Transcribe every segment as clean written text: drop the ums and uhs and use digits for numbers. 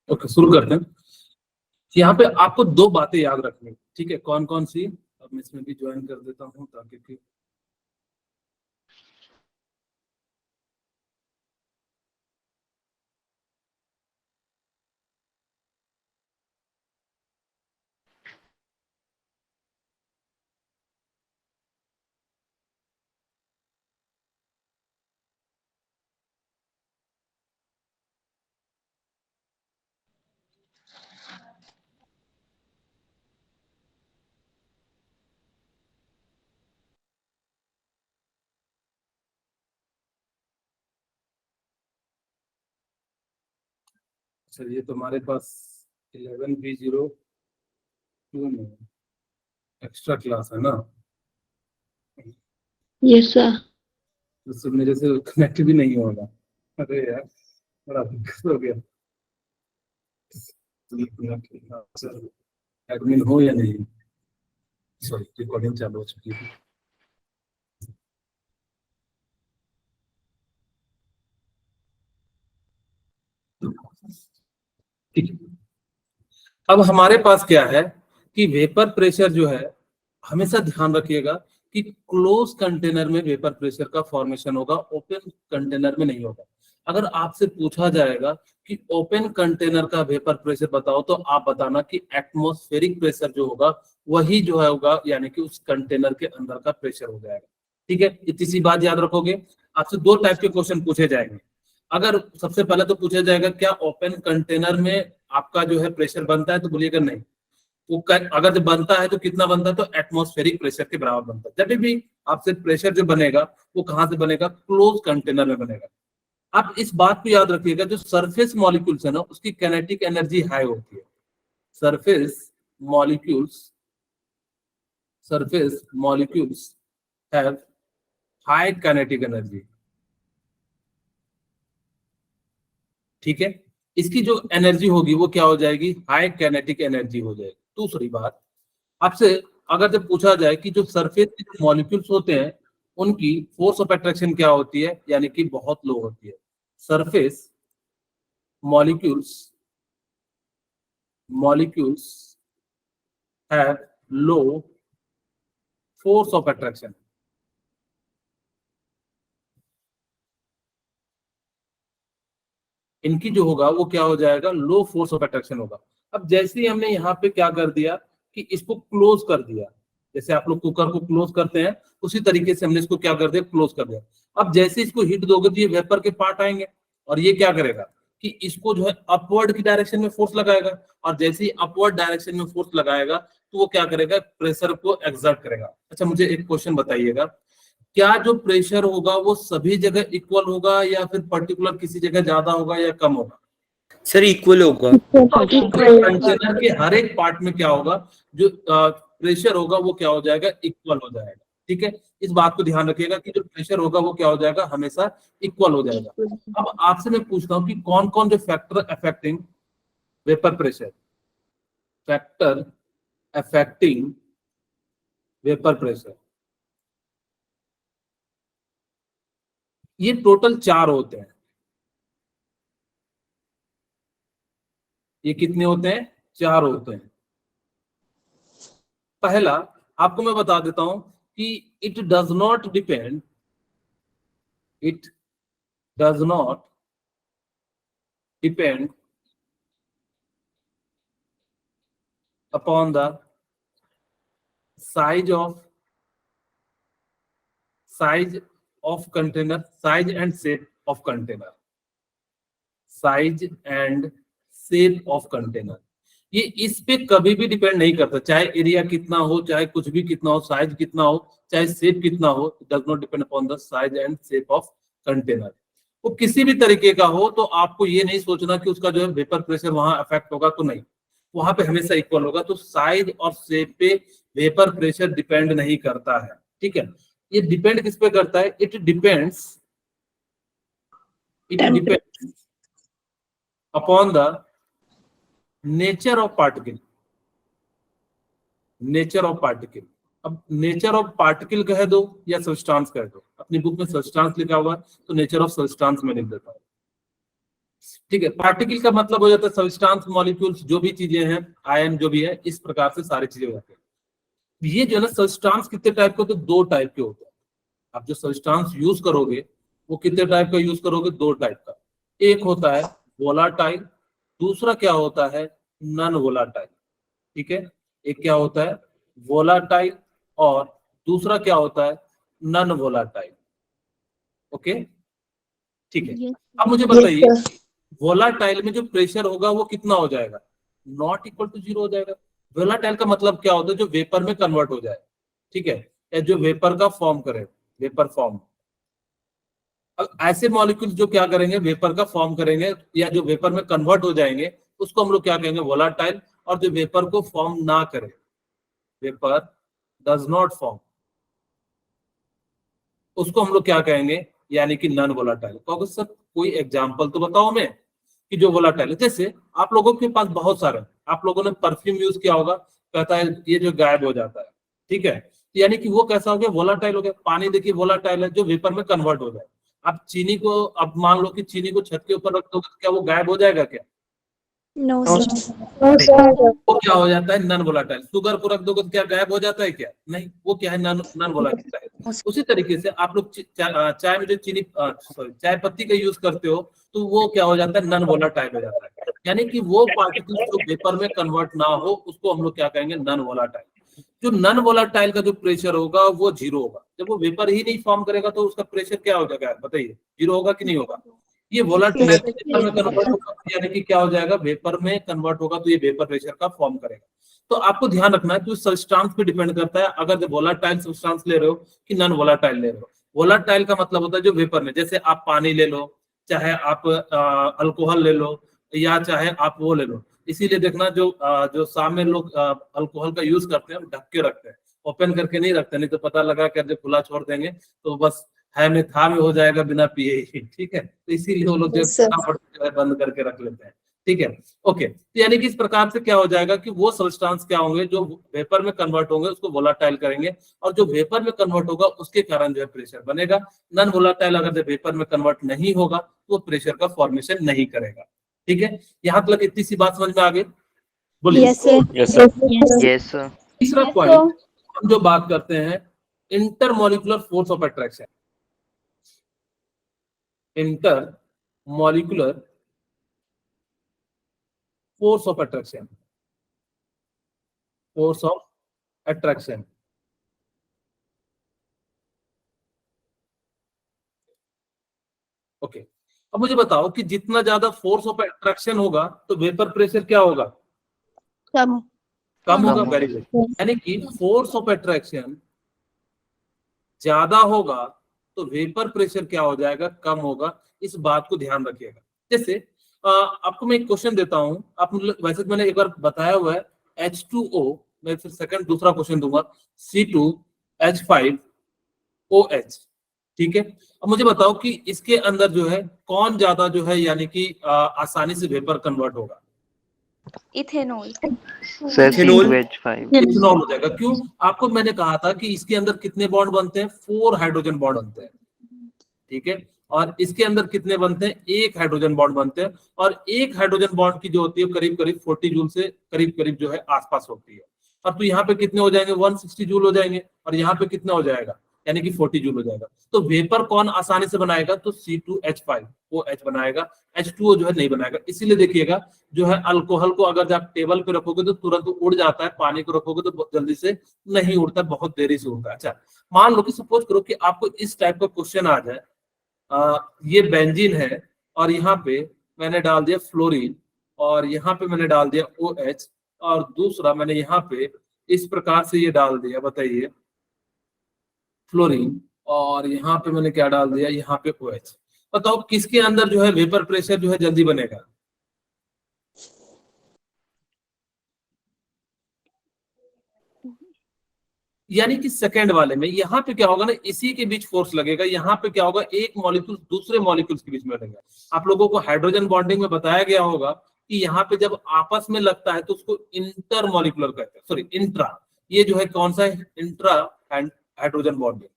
Okay, शुरू करते हैं। यहाँ पे आपको दो बातें याद रखनी, ठीक है? कौन कौन सी? अब मैं इसमें भी ज्वाइन कर देता हूँ ताकि कि चलिए, तुम्हारे पास 11B02 में एक्स्ट्रा क्लास है ना? Yes sir. उससे मेरे से कनेक्ट भी नहीं होगा। अरे यार, बड़ा दिक्कत हो गया। एडमिन हो या नहीं? सॉरी, रिकॉर्डिंग चालू हो चुकी है। ठीक है, अब हमारे पास क्या है कि वेपर प्रेशर जो है, हमेशा ध्यान रखिएगा कि क्लोज कंटेनर में वेपर प्रेशर का फॉर्मेशन होगा, ओपन कंटेनर में नहीं होगा। अगर आपसे पूछा जाएगा कि ओपन कंटेनर का वेपर प्रेशर बताओ, तो आप बताना कि एटमॉस्फेरिक प्रेशर जो होगा वही जो है होगा, यानी कि उस कंटेनर के अंदर का प्रेशर हो जाएगा। ठीक है, इतनी सी बात याद रखोगे। आपसे दो टाइप के क्वेश्चन पूछे जाएंगे। अगर सबसे पहले तो पूछा जाएगा क्या ओपन कंटेनर में आपका जो है प्रेशर बनता है, तो बोलिएगा नहीं। अगर जब बनता है तो कितना बनता है, तो एटमॉस्फेरिक प्रेशर के बराबर बनता है। जब भी आपसे प्रेशर जो बनेगा वो कहां से बनेगा? क्लोज कंटेनर में बनेगा। आप इस बात को याद रखिएगा, जो सरफेस मॉलिक्यूल्स है ना, उसकी काइनेटिक एनर्जी हाई होती है। Surface molecules surface molecules have high kinetic energy. ठीक है, इसकी जो एनर्जी होगी वो क्या हो जाएगी? हाई काइनेटिक एनर्जी हो जाएगी। दूसरी बात, आपसे अगर जब पूछा जाए कि जो सरफेस के मॉलिक्यूल्स होते हैं उनकी फोर्स ऑफ अट्रैक्शन क्या होती है, यानी कि बहुत लो होती है। Surface molecules molecules have low force of attraction. इनकी जो होगा वो क्या हो जाएगा? लो फोर्स ऑफ अट्रैक्शन होगा। अब जैसे ही हमने यहाँ पे क्या कर दिया कि इसको क्लोज कर दिया, जैसे आप लोग कुकर को क्लोज करते हैं उसी तरीके से हमने इसको क्या कर दिया? क्लोज कर दिया। अब जैसे इसको हीट दोगे तो ये वेपर के पार्ट आएंगे, और ये क्या करेगा कि इसको जो है अपवर्ड की डायरेक्शन में फोर्स लगाएगा, और जैसे ही अपवर्ड डायरेक्शन में फोर्स लगाएगा तो वो क्या करेगा? प्रेशर को एक्सर्ट करेगा। अच्छा, मुझे एक क्वेश्चन बताइएगा, क्या जो प्रेशर होगा वो सभी जगह इक्वल होगा, या फिर पर्टिकुलर किसी जगह ज्यादा होगा या कम होगा? सर इक्वल होगा। कंटेनर के हर एक पार्ट में क्या होगा? जो प्रेशर होगा वो क्या हो जाएगा? इक्वल हो जाएगा। ठीक है, इस बात को ध्यान रखिएगा कि जो प्रेशर होगा वो क्या हो जाएगा? हमेशा इक्वल हो जाएगा। अब आपसे मैं पूछता हूँ कि कौन कौन जो factor affecting vapour pressure, factor affecting vapour pressure, ये टोटल 4 होते हैं। ये कितने होते हैं? 4 होते हैं। पहला, आपको मैं बता देता हूं कि it does not depend upon the size of container, size and shape of container, size and shape of container. ये इस पे कभी भी डिपेंड नहीं करता, चाहे एरिया कितना हो, चाहे कुछ भी कितना हो, साइज कितना हो, चाहे शेप कितना हो, it does not depend upon the size and shape of container. वो किसी भी तरीके का हो, तो आपको ये नहीं सोचना कि उसका जो है वेपर प्रेशर वहां अफेक्ट होगा, तो नहीं, वहां पे हमेशा इक्वल होगा। तो साइज और शेप पे वेपर प्रेशर डिपेंड नहीं करता है। ठीक है, ये डिपेंड किस पे करता है? It depends upon the nature of particle. Nature of particle, अब नेचर ऑफ पार्टिकल कह दो या सब्सटेंस कह दो, अपनी बुक में सब्सटेंस लिखा हुआ है तो नेचर ऑफ सब्सटेंस में लिख देता हूं। ठीक है। पार्टिकल का मतलब हो जाता है सब्सटेंस, मॉलिक्यूल्स, जो भी चीजें हैं, आयन जो भी है, इस प्रकार से सारी चीजें हो जाती है। ये जो है ना सब्सटेंस कितने टाइप के होते हैं? 2 टाइप के होते हैं। आप जो सब्सटेंस यूज करोगे वो कितने टाइप का यूज करोगे? 2 टाइप का। एक होता है वोलाटाइल, दूसरा क्या होता है? Non volatile. ठीक है, एक क्या होता है? वोलाटाइल, और दूसरा क्या होता है? Non volatile. ओके, ठीक है। Yes. अब मुझे बताइए, वोलाटाइल में जो प्रेशर होगा वो कितना हो जाएगा? नॉट इक्वल टू 0 हो जाएगा। वोलाटाइल का मतलब क्या होता है? जो वेपर में कन्वर्ट हो जाए, ठीक है, या जो वेपर का फॉर्म करे, वेपर फॉर्म। अब ऐसे मॉलिक्यूल्स जो क्या करेंगे? वेपर का फॉर्म करेंगे या जो वेपर में कन्वर्ट हो जाएंगे, उसको हम लोग क्या कहेंगे? वोलाटाइल। और जो वेपर को फॉर्म ना करे, वेपर डज नॉट फॉर्म, उसको हम लोग क्या कहेंगे? यानी कि नॉन वोलाटाइल। कहोगे सर कोई एग्जांपल तो बताओ हमें कि जो वोलाटाइल है। जैसे आप लोगों के पास बहुत सारे, आप लोगों ने परफ्यूम यूज किया होगा, कहता है ये जो गायब हो जाता है, ठीक है, यानी कि वो कैसा हो गया? वोलाटाइल हो गया। पानी देखिए वोलाटाइल है, जो वेपर में कन्वर्ट हो जाए। आप चीनी को, अब मान लो कि चीनी को छत के ऊपर रख दोगे तो क्या वो गायब हो जाएगा क्या? No, No, sir. वो क्या हो जाता है? Non volatile. शुगर को रख दोगे तो क्या गायब हो जाता है क्या? नहीं, वो क्या है? Non non volatile. उसी तरीके से आप लोग चाय में जो चीनी, सॉरी, चाय पत्ती का यूज करते हो, तो वो क्या हो जाता है? नॉन वोलाटाइल हो जाता है। यानी कि वो पार्टिकल्स जो वेपर में कन्वर्ट ना हो, उसको हम लोग क्या कहेंगे? Non volatile. जो नॉन वोलाटाइल का जो प्रेशर होगा वो 0 होगा। जब वो वेपर ही नहीं फॉर्म करेगा तो उसका प्रेशर क्या हो जाएगा? बताइए, 0 होगा कि नहीं होगा? ये वोलाटाइल Yes. वेपर में कन्वर्ट होगा, यानी कि क्या हो जाएगा? वेपर में कन्वर्ट होगा तो ये वेपर प्रेशर का फॉर्म करेगा। तो आपको ध्यान रखना है कि उस सब्सटेंस पे डिपेंड करता है, अगर वोलाटाइल सब्सटेंस ले रहे हो कि नॉन वोलाटाइल ले रहे हो। वोलाटाइल का मतलब होता है जो वेपर में, जैसे आप पानी ले लो, चाहे आप अल्कोहल ले लो, या चाहे आप वो ले लो। इसीलिए देखना जो सामने लोग अल्कोहल का यूज करते हैं, ढक के रखते हैं, ओपन करके नहीं रखते, नहीं तो पता लगा कि जब खुला छोड़ देंगे तो बस है में था में हो जाएगा बिना पिए ही। ठीक है, तो इसीलिए वो लोग जो Yes, sir. फटाफट जो है बंद करके रख लेते हैं। ठीक है, ओके। तो यानी कि इस प्रकार से क्या हो जाएगा कि वो सब्सटेंस क्या होंगे जो वेपर में कन्वर्ट होंगे उसको वोलाटाइल करेंगे, और जो वेपर में कन्वर्ट होगा उसके कारण जो है प्रेशर बनेगा। नॉन वोलाटाइल अगर जो वेपर में कन्वर्ट नहीं होगा तो प्रेशर का फॉर्मेशन नहीं करेगा। ठीक है, यहाँ तक इतनी सी बात समझ में आ गई? बोलिए। Yes, sir. yes, sir. Yes, sir. तीसरा पॉइंट हम जो बात करते हैं, intermolecular force of attraction. Intermolecular force of attraction, force of attraction. Okay, अब मुझे बताओ कि जितना ज्यादा फोर्स ऑफ अट्रैक्शन होगा तो वेपर प्रेशर क्या होगा? Come. कम होगा। कम वेरी गुड। यानी कि फोर्स ऑफ अट्रैक्शन ज्यादा होगा तो वेपर प्रेशर क्या हो जाएगा? कम होगा। इस बात को ध्यान रखिएगा। जैसे आपको मैं एक क्वेश्चन देता हूं, आप वैसे तो मैंने एक बार बताया हुआ है H2O, मैं फिर सेकंड दूसरा क्वेश्चन दूंगा, C2H5OH। ठीक है, अब मुझे बताओ कि इसके अंदर जो है कौन ज्यादा जो है यानी कि आसानी से वेपर कन्वर्ट होगा? Ethanol. Sir, Ethanol. C2H5. Ethanol हो जाएगा। क्यों? आपको मैंने कहा था कि इसके अंदर कितने बॉन्ड बनते हैं? 4 हाइड्रोजन बॉन्ड बनते हैं। ठीक है, और इसके अंदर कितने बनते हैं? 1 हाइड्रोजन बॉन्ड बनते हैं, और 1 हाइड्रोजन बॉन्ड की जो होती है करीब करीब 40 जूल से करीब करीब जो है आसपास होती है। अब तो यहाँ पे कितने हो जाएंगे? 160 जूल हो जाएंगे, और यहाँ पे कितना हो जाएगा? यानी कि 40 जूल हो जाएगा। तो वेपर कौन आसानी से बनाएगा? तो C2H5OH बनाएगा, H2O जो है नहीं बनाएगा। इसीलिए देखिएगा जो है अल्कोहल को अगर आप टेबल पे रखोगे तो तुरंत उड़ जाता है, पानी को रखोगे तो जल्दी से नहीं उड़ता, बहुत देरी से उड़ता है। अच्छा, मान लो कि सपोज करो कि आपको इस टाइप का क्वेश्चन आ जाए, ये बेंजीन है और यहाँ पे मैंने डाल दिया फ्लोरीन, और यहाँ पे मैंने डाल दिया OH, और दूसरा मैंने यहाँ पे इस प्रकार से ये डाल दिया, बताइए, फ्लोरीन, और यहाँ पे मैंने क्या डाल दिया? यहाँ पे OH। बताओ किसके अंदर जो है वेपर प्रेशर जो है जल्दी बनेगा? यानी कि सेकंड वाले में। यहाँ पे क्या होगा ना, इसी के बीच फोर्स लगेगा। यहाँ पे क्या होगा? एक मॉलिक्यूल दूसरे मॉलिक्यूल्स के बीच में लगेगा। आप लोगों को हाइड्रोजन बॉन्डिंग में बताया गया होगा कि यहाँ पे जब आपस में लगता है तो उसको इंटर मॉलिक्यूलर कहते हैं, सॉरी इंट्रा। ये जो है कौन सा है? Intra hydrogen bonding,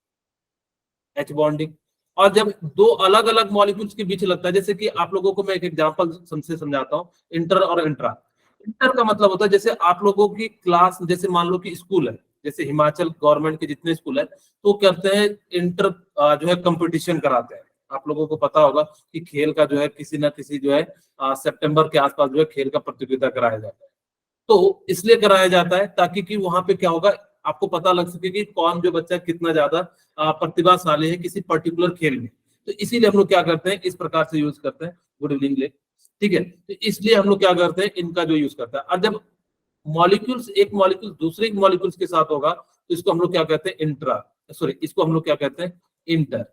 H bonding. और जब दो अलग अलग मॉलिक्यूल्स के बीच लगता है, जैसे कि आप लोगों को मैं एक एग्जांपल से समझाता हूँ, इंटर और इंट्रा। इंटर का मतलब होता है जैसे आप लोगों की क्लास, जैसे मान लो कि स्कूल है, जैसे हिमाचल गवर्नमेंट के जितने स्कूल है तो करते हैं इंटर जो है कंपटीशन कराते हैं। आप लोगों को पता होगा कि खेल का जो है किसी ना किसी जो है सितंबर के आसपास जो है खेल का प्रतियोगिता कराया जाता है। तो इसलिए कराया जाता है ताकि कि वहां पे क्या होगा, आपको पता लग सके कि कौन जो बच्चा कितना ज्यादा प्रतिभाशाली है किसी पर्टिकुलर खेल में। तो इसीलिए हम लोग क्या करते हैं, इस प्रकार से यूज करते हैं। गुड इवनिंग ले, ठीक है। तो इसलिए हम लोग क्या करते हैं, इनका जो यूज करते हैं। और जब मॉलिक्यूल्स, एक मॉलिक्यूल दूसरे मॉलिक्यूल्स के साथ होगा तो इसको हम लोग क्या कहते हैं, इंट्रा, सॉरी इसको हम लोग क्या कहते हैं, इंटर।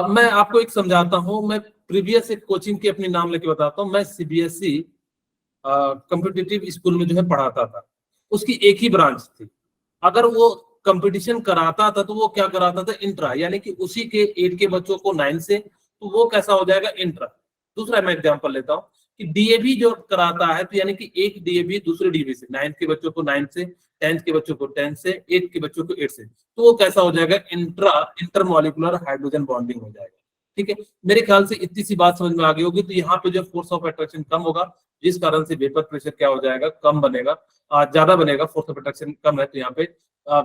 मैं आपको एक समझाता हूं, मैं प्रीवियस एक कोचिंग की अपनी नाम लेके बताता हूं। मैं सीबीएसई कॉम्पिटिटिव स्कूल में जो है पढ़ाता था, उसकी एक ही ब्रांच थी। अगर वो कंपटीशन कराता था तो वो क्या कराता था, इंट्रा, यानी कि उसी के 8 के बच्चों को 9 से, तो वो कैसा हो जाएगा, इंट्रा। दूसरा मैं एग्जांपल लेता हूँ कि डीएवी जो कराता है, तो यानी कि एक डीएवी दूसरे डीएवी से, 9 के बच्चों को 9 से, 10 के बच्चों को 10 से, 8 के बच्चों को 8 से, तो वो कैसा हो जाएगा, इंटरमॉलिक्यूलर हाइड्रोजन बॉन्डिंग हो जाएगा। ठीक है, मेरे ख्याल से इतनी सी बात समझ में आ गई होगी। तो यहाँ पे जो फोर्स ऑफ अट्रैक्शन कम होगा, जिस कारण से वेपर प्रेशर क्या हो जाएगा, कम बनेगा, ज्यादा बनेगा। फोर्स ऑफ अट्रैक्शन कम है तो यहाँ पे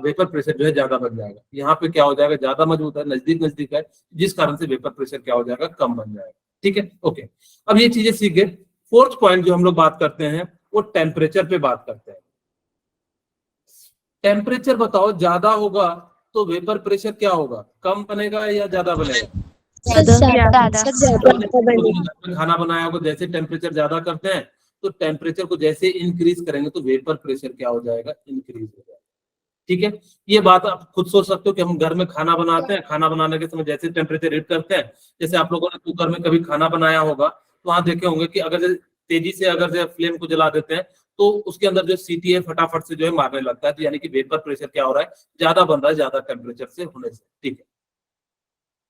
वेपर प्रेशर जो है ज्यादा बन जाएगा। यहाँ पे क्या हो जाएगा, ज्यादा मजबूत है, नजदीक नजदीक है, जिस कारण से वेपर प्रेशर क्या हो जाएगा, कम बन जाएगा। ठीक है, ओके। अब ये चीजें सीख गए। फोर्थ पॉइंट जो हम लोग बात करते हैं वो टेम्परेचर पे बात करते हैं। टेम्परेचर बताओ, ज्यादा होगा तो वेपर प्रेशर क्या होगा, कम बनेगा या ज्यादा बनेगा? खाना बनाया होगा, जैसे टेम्परेचर ज्यादा करते हैं तो टेम्परेचर को जैसे इंक्रीज करेंगे तो वेपर प्रेशर क्या हो जाएगा, इंक्रीज हो जाएगा। ठीक है, ये बात आप खुद सोच सकते हो कि हम घर में खाना बनाते हैं, खाना बनाने के समय जैसे टेम्परेचर हिट करते हैं, जैसे आप लोगों ने कुकर में कभी खाना बनाया होगा तो वहां देखे होंगे कि अगर तेजी से अगर फ्लेम को जला देते हैं तो उसके अंदर जो सीटी है फटाफट से जो है मारने लगता है। तो यानी कि वेपर प्रेशर क्या हो रहा है, ज्यादा बन रहा है, ज्यादा टेम्परेचर से होने से। ठीक है,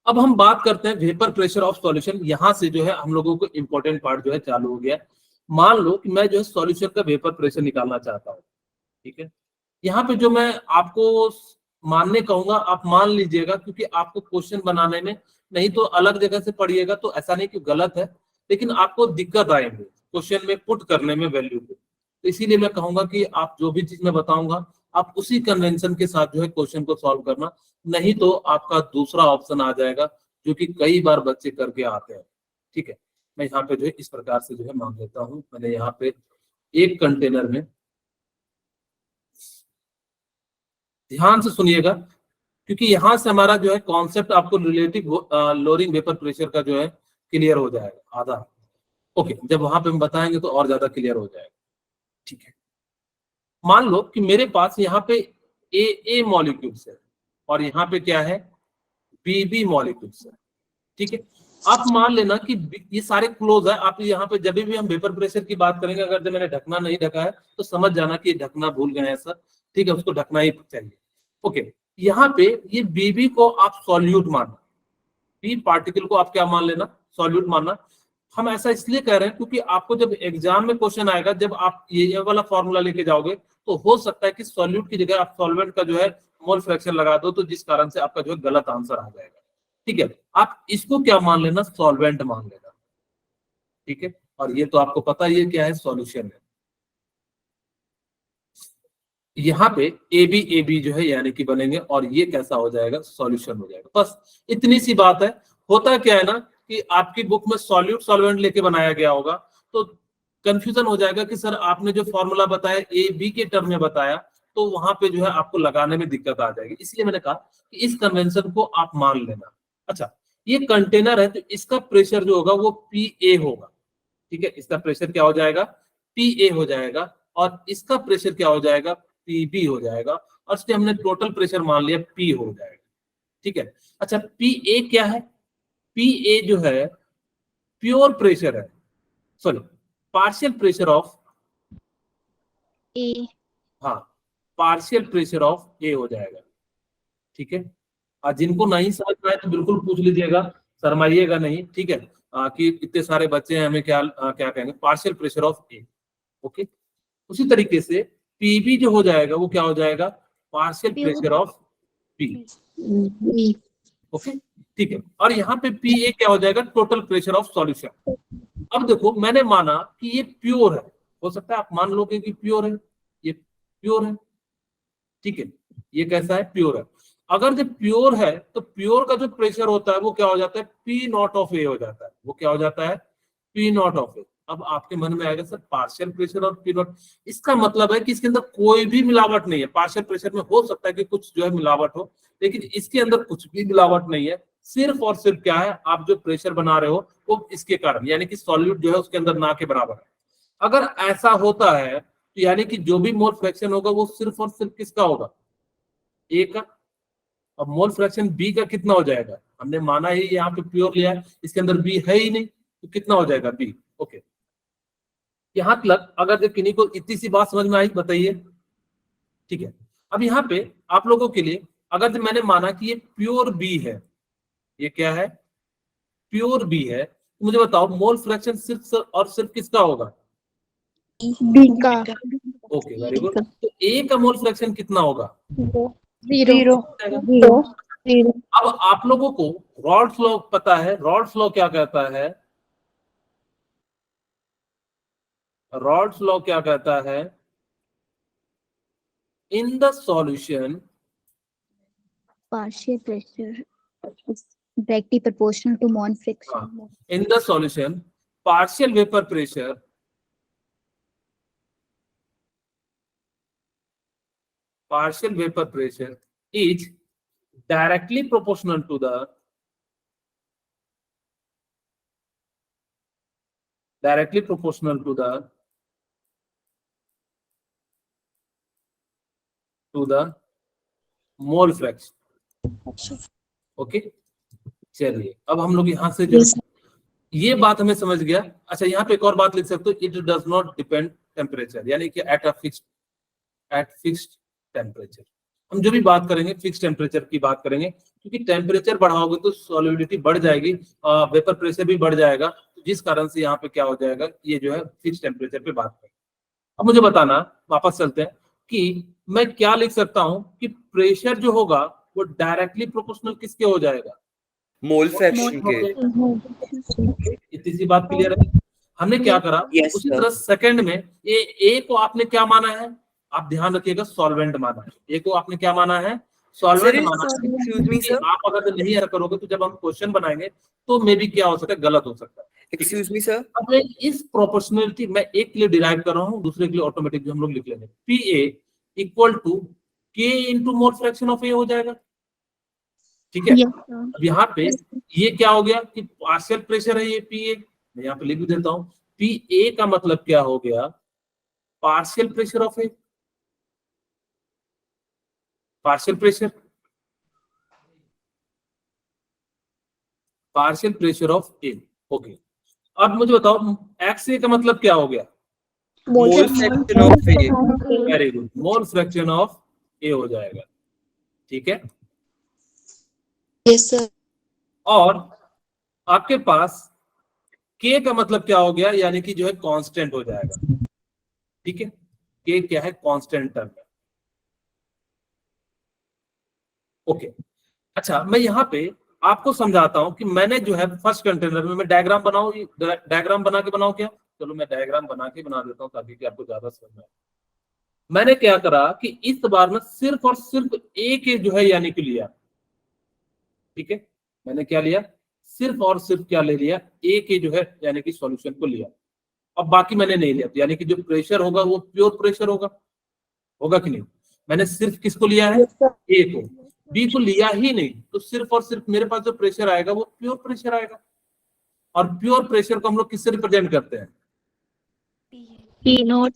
अब हम बात करते हैं वेपर प्रेशर ऑफ सॉल्यूशन। यहां से जो है हम लोगों को इंपॉर्टेंट पार्ट जो है चालू हो गया। मान लो कि मैं जो है सॉल्यूशन का वेपर प्रेशर निकालना चाहता हूँ। ठीक है, यहाँ पे जो मैं आपको मानने कहूंगा आप मान लीजिएगा, क्योंकि आपको क्वेश्चन बनाने में, नहीं तो अलग जगह से पढ़िएगा तो ऐसा नहीं कि गलत है, लेकिन आपको दिक्कत आएंगे क्वेश्चन में पुट करने में वैल्यू को। तो इसीलिए मैं कहूंगा कि आप जो भी चीज मैं बताऊंगा आप उसी कन्वेंशन के साथ जो है क्वेश्चन को सॉल्व करना, नहीं तो आपका दूसरा ऑप्शन आ जाएगा जो कि कई बार बच्चे करके आते हैं। ठीक है, मैं यहाँ पे जो है इस प्रकार से जो है मान लेता हूँ। मैंने यहाँ पे एक कंटेनर में, ध्यान से सुनिएगा क्योंकि यहां से हमारा जो है कॉन्सेप्ट आपको रिलेटिव लोअरिंग वेपर प्रेशर का जो है क्लियर हो जाएगा आधा। ओके, जब वहां पे हम बताएंगे तो और ज्यादा क्लियर हो जाएगा। ठीक है, मान लो कि मेरे पास यहाँ पे ए मॉलिक्यूल्स है और यहाँ पे क्या है, बी मॉलिक्यूल्स है। ठीक है, आप मान लेना कि ये सारे क्लोज है। आप यहाँ पे जब भी हम वेपर प्रेशर की बात करेंगे, अगर जब मैंने ढकना नहीं ढका है तो समझ जाना कि ढकना भूल गए हैं सर। ठीक है, उसको ढकना ही चाहिए। ओके, यहाँ पे ये बीबी को आप सॉल्यूट मानना, बी पार्टिकल को आप क्या मान लेना, सॉल्यूट मानना। हम ऐसा इसलिए कह रहे हैं क्योंकि आपको जब एग्जाम में क्वेश्चन आएगा, जब आप ये वाला फॉर्मूला लेके जाओगे तो हो सकता है कि सॉल्यूट की जगह आप सॉल्वेंट का जो है मोल फ्रैक्शन लगा दो, तो जिस कारण से आपका जो है गलत आंसर आ जाएगा। ठीक है, आप इसको क्या मान लेना, सॉल्वेंट मान लेना। ठीक है, और ये तो आपको पता ही है क्या है, सॉल्यूशन है। यहाँ पे ए बी जो है यानी कि बनेंगे और ये कैसा हो जाएगा, सॉल्यूशन हो जाएगा। बस इतनी सी बात है। होता क्या है ना कि आपकी बुक में सॉल्यूट सॉल्वेंट लेके बनाया गया होगा तो कंफ्यूजन हो जाएगा कि सर आपने जो फॉर्मूला बताया ए बी के टर्म में बताया, तो वहां पे जो है आपको लगाने में दिक्कत आ जाएगी। इसलिए मैंने कहा कि इस कन्वेंशन को आप मान लेना। अच्छा, ये कंटेनर है तो इसका प्रेशर जो होगा वो पी ए होगा। ठीक है, इसका प्रेशर क्या हो जाएगा, पी ए हो जाएगा, और इसका प्रेशर क्या हो जाएगा, पीबी हो जाएगा, और इसके हमने टोटल प्रेशर मान लिया पी हो जाएगा। ठीक है, अच्छा पी ए क्या है, पी ए जो है प्योर प्रेशर है, सॉरी पार्शियल प्रेशर ऑफ ए, हाँ, पार्शियल प्रेशर ऑफ ए हो जाएगा। ठीक है, और जिनको नहीं समझ में आए तो बिल्कुल पूछ लीजिएगा, शर्माइएगा नहीं। ठीक है, कि इतने सारे बच्चे हैं, हमें क्या क्या कहेंगे, partial pressure of A. Okay, उसी तरीके से पीबी जो हो जाएगा वो क्या हो जाएगा, partial pressure of B. Okay, ठीक है। और यहाँ पे पी ए क्या हो जाएगा, टोटल प्रेशर ऑफ सॉल्यूशन। अब देखो मैंने माना कि ये प्योर है, हो सकता है आप मान लोगे कि प्योर है, ये प्योर है, ठीक है, ये कैसा है, प्योर है। अगर जब प्योर है तो प्योर का जो प्रेशर होता है वो क्या हो जाता है, पी नॉट ऑफ ए हो जाता है, वो क्या हो जाता है, पी नॉट ऑफ ए। अब आपके मन में आएगा सर पार्शियल प्रेशर और पी नॉट, इसका मतलब है कि इसके अंदर कोई भी मिलावट नहीं है। पार्शियल प्रेशर में हो सकता है कि कुछ जो है मिलावट हो, लेकिन इसके अंदर कुछ भी मिलावट नहीं है। सिर्फ और सिर्फ क्या है, आप जो प्रेशर बना रहे हो वो इसके कारण, यानी कि सॉल्यूट जो है उसके अंदर ना के बराबर है। अगर ऐसा होता है तो यानी कि जो भी मोल फ्रैक्शन होगा वो सिर्फ और सिर्फ किसका होगा, ए का। अब मोल फ्रैक्शन बी का कितना हो जाएगा, हमने माना ही यहाँ पे प्योर लिया है, इसके अंदर बी है ही नहीं, तो कितना हो जाएगा बी। ओके, यहां तक अगर किन्हीं को इतनी सी बात समझ में आई बताइए, ठीक है। अब यहाँ पे आप लोगों के लिए अगर मैंने माना कि ये प्योर बी है, ये क्या है, प्योर बी है, तो मुझे बताओ मोल फ्रैक्शन सिर्फ और सिर्फ किसका होगा, बी का। Okay very good. तो ए का मोल फ्रैक्शन कितना होगा, 0 अब आप लोगों को रॉल्स लॉ पता है, रॉल्स लॉ क्या कहता है, रॉल्स लॉ क्या कहता है, in the solution partial pressure is directly proportional to mole friction. in the solution partial vapor pressure is directly proportional to the mole fraction. Okay, चलिए अब हम लोग यहाँ से जो ये बात हमें समझ गया। अच्छा, यहाँ पे एक और बात लिख सकते हो, it does not depend temperature, यानी कि एट फिक्स्ड टेम्परेचर। हम जो भी बात करेंगे फिक्स टेम्परेचर की बात करेंगे, क्योंकि टेम्परेचर बढ़ाओगे तो सॉलिडिटी बढ़ जाएगी, वेपर प्रेशर भी बढ़ जाएगा, तो जिस कारण से यहाँ पे क्या हो जाएगा, ये जो है फिक्स टेम्परेचर पे बात करें। अब मुझे बताना, वापस चलते हैं कि मैं क्या लिख सकता हूं कि प्रेशर जो होगा वो डायरेक्टली प्रोपोर्शनल किसके हो जाएगा, मोल फ्रैक्शन के। इतनी सी बात क्लियर है। हमने क्या करा, Yes, उसी sir. तरह सेकंड में ए को आपने क्या माना है, आप ध्यान रखिएगा, सॉल्वेंट माना है। ए को आपने क्या माना है, सॉल्वेंट Sir, माना है। excuse me, sir. आप अगर नहीं ऐसा करोगे तो जब हम क्वेश्चन बनाएंगे तो मे भी क्या हो सकता है, गलत हो सकता है। Excuse me, sir. अब मैं इस प्रोपोर्शनलिटी मैं एक के लिए डिराइव कर रहा हूँ, दूसरे के लिए ऑटोमेटिक हम लोग लिख लेंगे, पी ए इक्वल टू के into mole fraction of A हो जाएगा, ठीक है। अब यहाँ पे ये क्या हो गया कि पार्शियल प्रेशर है ये पी ए, मैं यहाँ पे लिख देता हूँ, पी ए का मतलब क्या हो गया, partial pressure of A, partial pressure of A. Okay, अब मुझे बताओ एक्स ए का मतलब क्या हो गया, mole fraction of A. Very good, mole fraction of A हो जाएगा, ठीक है। Yes sir. और आपके पास के का मतलब क्या हो गया, यानी कि जो है कांस्टेंट हो जाएगा, ठीक है। के क्या है, कांस्टेंट टर्म है। ओके, अच्छा मैं यहाँ पे आपको समझाता हूं कि मैंने जो है फर्स्ट कंटेनर में मैं डायग्राम बनाऊं, डायग्राम बना के बनाऊं क्या, चलो मैं डायग्राम बना देता हूं ताकि कि आपको ज्यादा समझ में आए। मैंने क्या करा कि इस बार में सिर्फ और सिर्फ ए के जो है यानी कि लिया, ठीक है। मैंने क्या लिया, सिर्फ और सिर्फ क्या ले लिया, ए के जो है यानी कि सॉल्यूशन को लिया। अब बाकी मैंने नहीं लिया, यानी कि जो प्रेशर होगा वो प्योर प्रेशर होगा कि नहीं। मैंने सिर्फ किसको लिया है, ए को, बी को लिया ही नहीं, तो सिर्फ और सिर्फ मेरे पास जो प्रेशर आएगा वो प्योर प्रेशर आएगा। और प्योर प्रेशर को हम लोग किससे रिप्रेजेंट करते हैं, P naught.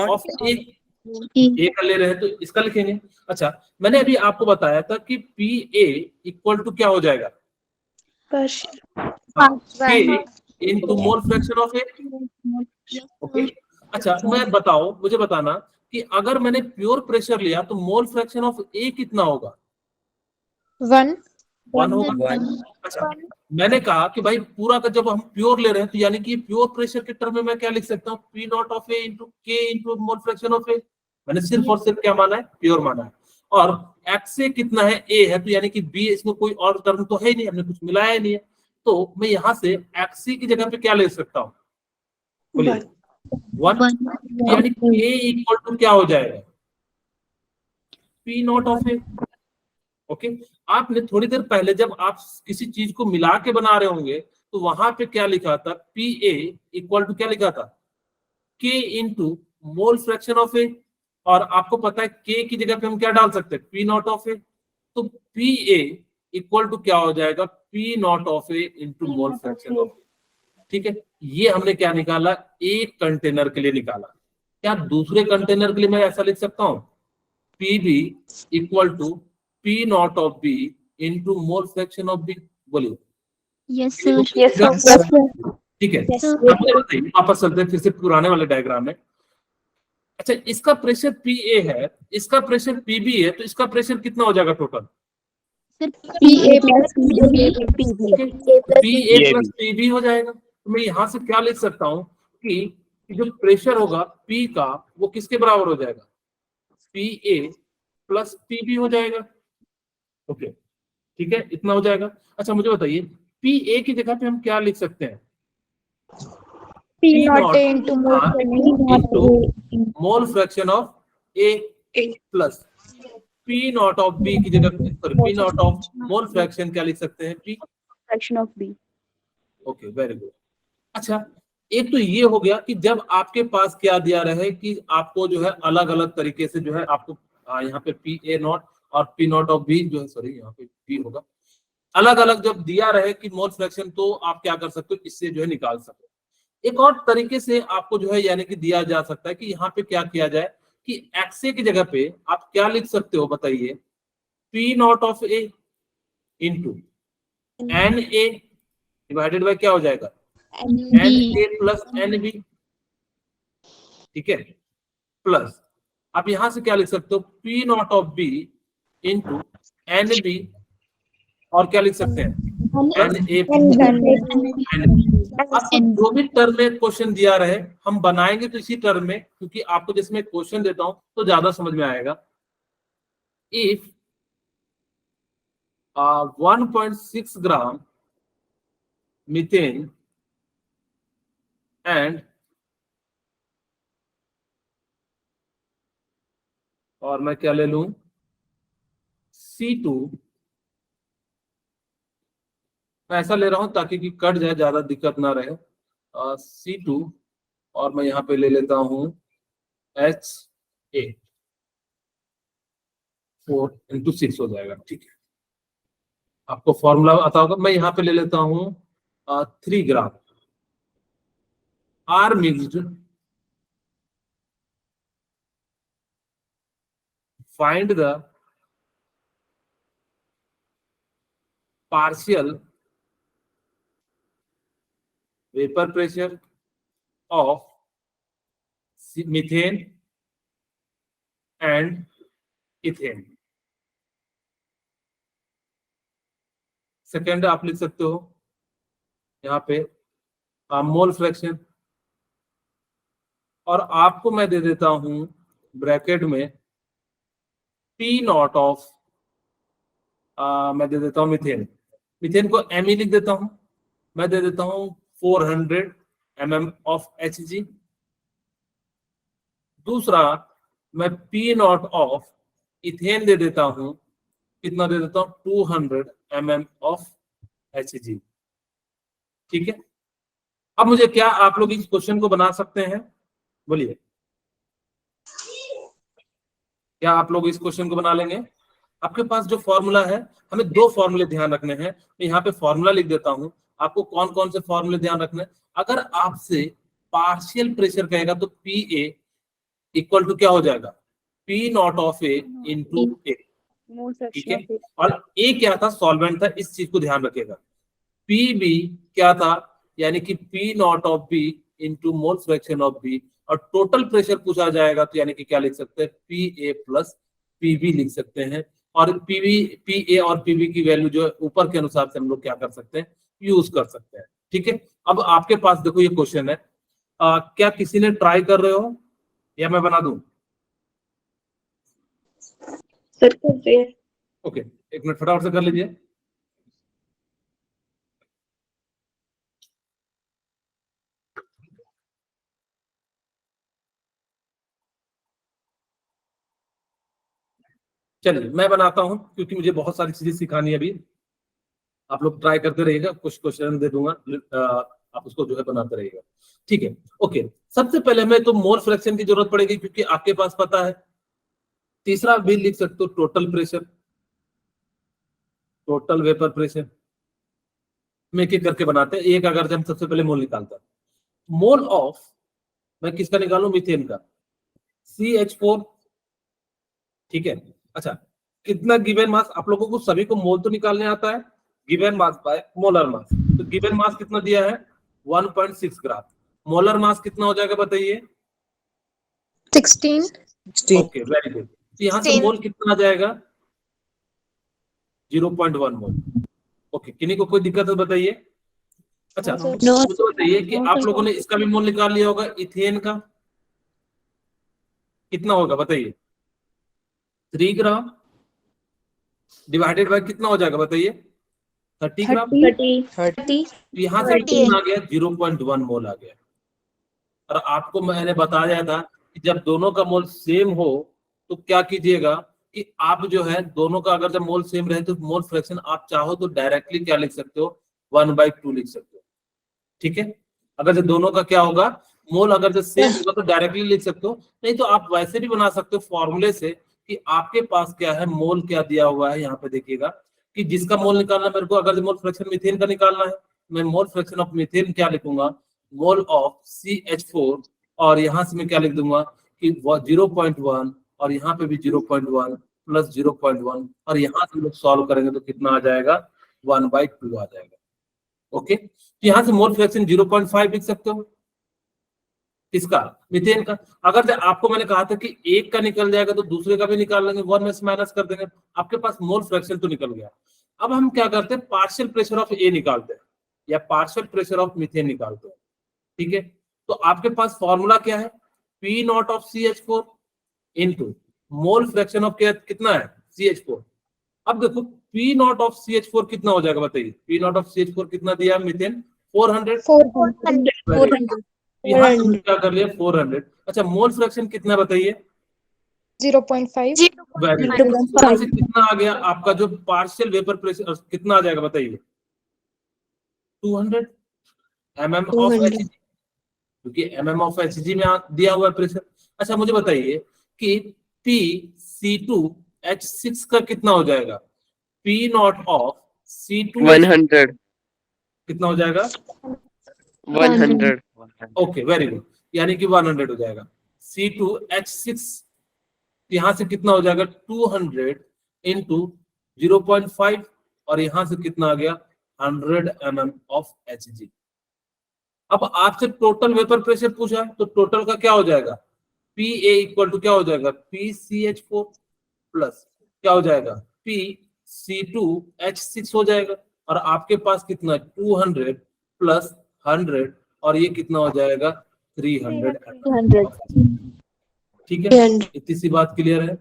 ऑफ ए। ए का ले रहे हैं तो इसका लिखेंगे। अच्छा, मैंने अभी आपको बताया था कि पी ए इक्वल टू क्या हो जाएगा, के into mole fraction of A. Okay, अच्छा मुझे बताना कि अगर मैंने प्योर प्रेशर लिया तो मोल फ्रैक्शन ऑफ ए कितना होगा, 1 होगा। अच्छा, मैंने कहा कि भाई पूरा का जब हम प्योर ले रहे हैं तो यानी कि प्योर प्रेशर के टर्म में मैं क्या लिख सकता हूँ, P not of A into के इंटू मोल फ्रैक्शन ऑफ ए। मैंने सिर्फ और सिर्फ क्या माना है, प्योर माना है। और एक्स से कितना है, ए है, तो यानी कि बी, इसमें कोई और टर्म तो है ही नहीं, हमने कुछ मिलाया ही नहीं है, तो मैं यहाँ से एक्स सी की जगह पे क्या ले सकता हूँ, बोलिए, 1, यानी कि ए इक्वल टू क्या हो जाएगा, P not of A. Okay, आपने थोड़ी देर पहले जब आप किसी चीज को मिला के बना रहे होंगे तो वहां पे क्या लिखा था, पी ए इक्वल टू क्या लिखा था, के into mole fraction of A, और आपको पता है के की जगह पे हम क्या डाल सकते हैं, पी नॉट ऑफ ए, तो पी ए इक्वल टू क्या हो जाएगा, P not of A into mole fraction of A. ठीक है, ये हमने क्या निकाला, एक कंटेनर के लिए निकाला। क्या दूसरे कंटेनर के लिए मैं ऐसा लिख सकता हूं, P B equal to P not of B into mole fraction of B, बोलिए। Yes, sir. ठीक है, Yes, sir. अब मुझे बताइए, वापस चलते हैं फिर से पुराने वाले डायग्राम में। अच्छा, इसका प्रेशर पी ए है, इसका प्रेशर पी बी है, तो इसका प्रेशर कितना हो जाएगा total, Sir, PA plus PB. P A plus P B हो जाएगा। तो मैं यहाँ से क्या लिख सकता हूँ कि जो प्रेशर होगा पी का वो किसके बराबर हो जाएगा, P A plus P B हो जाएगा। ओके, ठीक है, इतना हो जाएगा। अच्छा मुझे बताइए, पी ए की जगह पे हम क्या लिख सकते हैं, P naught A into mole fraction. Mole fraction of A plus P not of B की जगह पे, sorry, P not of mole fraction क्या लिख सकते हैं, P Fraction of B. Okay, very good. अच्छा, एक तो ये हो गया कि जब आपके पास क्या दिया रहे कि आपको जो है अलग अलग तरीके से जो है आपको यहाँ पे पी ए नॉट और पी नॉट ऑफ बी जो है, सॉरी यहाँ पे बी होगा, अलग अलग जब दिया रहे कि मोल फ्रैक्शन, तो आप क्या कर सकते हो, इससे जो है निकाल सकते हो। एक और तरीके से आपको जो है यानी कि दिया जा सकता है कि यहाँ पे क्या किया जाए कि एक्सए की जगह पे आप क्या लिख सकते हो, बताइए, P not of A into N A divided by क्या हो जाएगा, N A plus N B. ठीक है, प्लस आप यहां से क्या लिख सकते हो, P not of B into N B, और क्या लिख सकते हैं, एन ए जो भी टर्म में क्वेश्चन दिया रहे हम बनाएंगे तो इसी टर्म में, क्योंकि आपको जिसमें क्वेश्चन देता हूं तो ज्यादा समझ में आएगा। इफ 1.6 ग्राम मीथेन एंड, और मैं क्या ले लूं, C2, मैं ऐसा ले रहा हूं ताकि कि कट जाए, ज्यादा दिक्कत ना रहे, C2, और मैं यहाँ पे ले लेता हूं HA, 4 into 6 हो जाएगा। ठीक है, आपको फॉर्मूला आता होगा, मैं यहाँ पे ले लेता हूं 3 ग्राम R mixed, find the partial vapor pressure of methane and ethane। Second आप लिख सकते हो यहाँ पे मोल फ्रैक्शन, और आपको मैं दे देता हूं ब्रैकेट में पी नॉट ऑफ, मैं दे देता हूं मीथेन, मीथेन को एम लिख देता हूं, मैं दे देता हूं 400 mm ऑफ Hg। दूसरा मैं पी नॉट ऑफ इथेन दे देता हूं, कितना दे देता हूं, 200 mm ऑफ Hg। ठीक है, अब मुझे क्या, आप लोग इस क्वेश्चन को बना सकते हैं, बोलिए, क्या आप लोग इस क्वेश्चन को बना लेंगे। आपके पास जो फॉर्मूला है, हमें 2 फॉर्मूले ध्यान रखने हैं, मैं यहाँ पे फॉर्मूला लिख देता हूं, आपको कौन कौन से फॉर्मूले ध्यान रखने हैं। अगर आपसे पार्शियल प्रेशर कहेगा तो पी ए इक्वल टू क्या हो जाएगा, P not of A into A. ठीक है, और ए क्या था, सॉल्वेंट था, इस चीज को ध्यान रखिएगा। पी बी क्या था, यानी कि P not of B into mole fraction of B, और टोटल प्रेशर पूछा जाएगा तो यानी कि क्या लिख सकते हैं, P A plus P B लिख सकते हैं। और पी ए और पी बी की वैल्यू जो है ऊपर के अनुसार से हम लोग क्या कर सकते हैं, यूज कर सकते हैं। ठीक है, अब आपके पास देखो ये क्वेश्चन है, क्या किसी ने ट्राई कर रहे हो या मैं बना दूं, सर कर रहे हैं। ओके, एक मिनट फटाफट से कर लीजिए। चलिए मैं बनाता हूं, क्योंकि मुझे बहुत सारी चीजें सिखानी है अभी। आप लोग ट्राई करते रहिएगा, कुछ क्वेश्चन दे दूंगा, आप उसको जो है बनाते रहिएगा, ठीक है। ओके, सबसे पहले हमें तो मोल फ्रैक्शन की जरूरत पड़ेगी, क्योंकि आपके पास पता है। तीसरा भी लिख सकते हो total pressure, total vapour pressure. हम एक एक करके बनाते हैं। एक अगर हम सबसे पहले मोल निकालते हैं, मोल ऑफ, मैं किसका निकालूं, मीथेन का, CH4, ठीक है। अच्छा, कितना गिवन मास, आप लोगों को सभी को मोल तो निकालने आता है, given mass by molar mass. तो गिवन मास कितना दिया है, 1.6 ग्राम। मोलर मास कितना हो जाएगा बताइए, 16। Okay very good. तो यहाँ से मोल कितना आ जाएगा, 0.1 मोल। ओके, किन्हीं को कोई दिक्कत है बताइए। अच्छा, मुझे बताइए कि आप लोगों ने इसका भी मोल निकाल लिया होगा, इथेन का कितना होगा बताइए, 3 ग्राम डिवाइडेड बाय कितना हो जाएगा बताइए, 30 ग्राम। 30। यहाँ से कितना आ गया, 0.1 मोल आ गया। और आपको मैंने बताया था कि जब दोनों का मोल सेम हो तो क्या कीजिएगा कि आप जो है दोनों का अगर जब मोल सेम रहे तो मोल फ्रैक्शन आप चाहो तो डायरेक्टली क्या लिख सकते हो, 1/2 लिख सकते हो, ठीक है। अगर जब दोनों का क्या होगा, मोल अगर जब सेम होगा तो डायरेक्टली लिख सकते हो, नहीं तो आप वैसे भी बना सकते हो फॉर्मूले से कि आपके पास क्या है, मोल क्या दिया हुआ है। यहाँ पे देखिएगा कि जिसका मोल निकालना मेरे को, अगर मोल फ्रैक्शन मीथेन का निकालना है, मैं मोल फ्रैक्शन ऑफ मीथेन क्या लिखूंगा, मोल ऑफ CH4, और यहाँ से मैं क्या लिख दूंगा कि 0.1, और यहाँ पे भी 0.1 प्लस 0.1, और यहाँ से लोग सॉल्व करेंगे तो कितना आ जाएगा, 1/2 आ जाएगा। ओके, तो यहाँ से मोल फ्रैक्शन 0.5 लिख सकते हो, इसका मीथेन का। अगर जब आपको मैंने कहा था कि एक का निकल जाएगा तो दूसरे का भी निकाल लेंगे, 1 में से माइनस कर देंगे, आपके पास मोल फ्रैक्शन तो निकल गया। अब हम क्या करते हैं, पार्शियल प्रेशर ऑफ ए निकालते हैं या पार्शियल प्रेशर ऑफ मीथेन निकालते हैं, ठीक है। तो आपके पास फॉर्मूला क्या है, P not of CH4 into mole fraction of क्या कितना है, CH4। अब देखो P नॉट ऑफ CH4 कितना हो जाएगा बताइए, P नॉट ऑफ CH4 कितना दिया है मीथेन, 400। यहाँ से हमने क्या कर लिया, 400। अच्छा, मोल फ्रैक्शन कितना बताइए, 0.5। Very good. यहाँ से कितना आ गया आपका जो पार्शियल वेपर प्रेशर, कितना आ जाएगा बताइए, 200 mm ऑफ Hg, क्योंकि mm ऑफ Hg में दिया हुआ है प्रेशर। अच्छा मुझे बताइए कि PCH2 का कितना हो जाएगा, P नॉट ऑफ C2 100 कितना हो जाएगा, 100 ओके वेरी गुड, यानी कि 100 हो जाएगा। C2H6 यहाँ से कितना हो जाएगा, 200 इंटू 0.5, और यहाँ से कितना आ गया, 100 mm ऑफ Hg। अब आपसे टोटल वेपर प्रेशर पूछा तो टोटल का क्या हो जाएगा, PA इक्वल टू क्या हो जाएगा, PCH4 प्लस क्या हो जाएगा, PC2H6 हो जाएगा। और आपके पास कितना, 200 प्लस 100, और ये कितना हो जाएगा, 300। ठीक है, इतनी सी बात क्लियर है।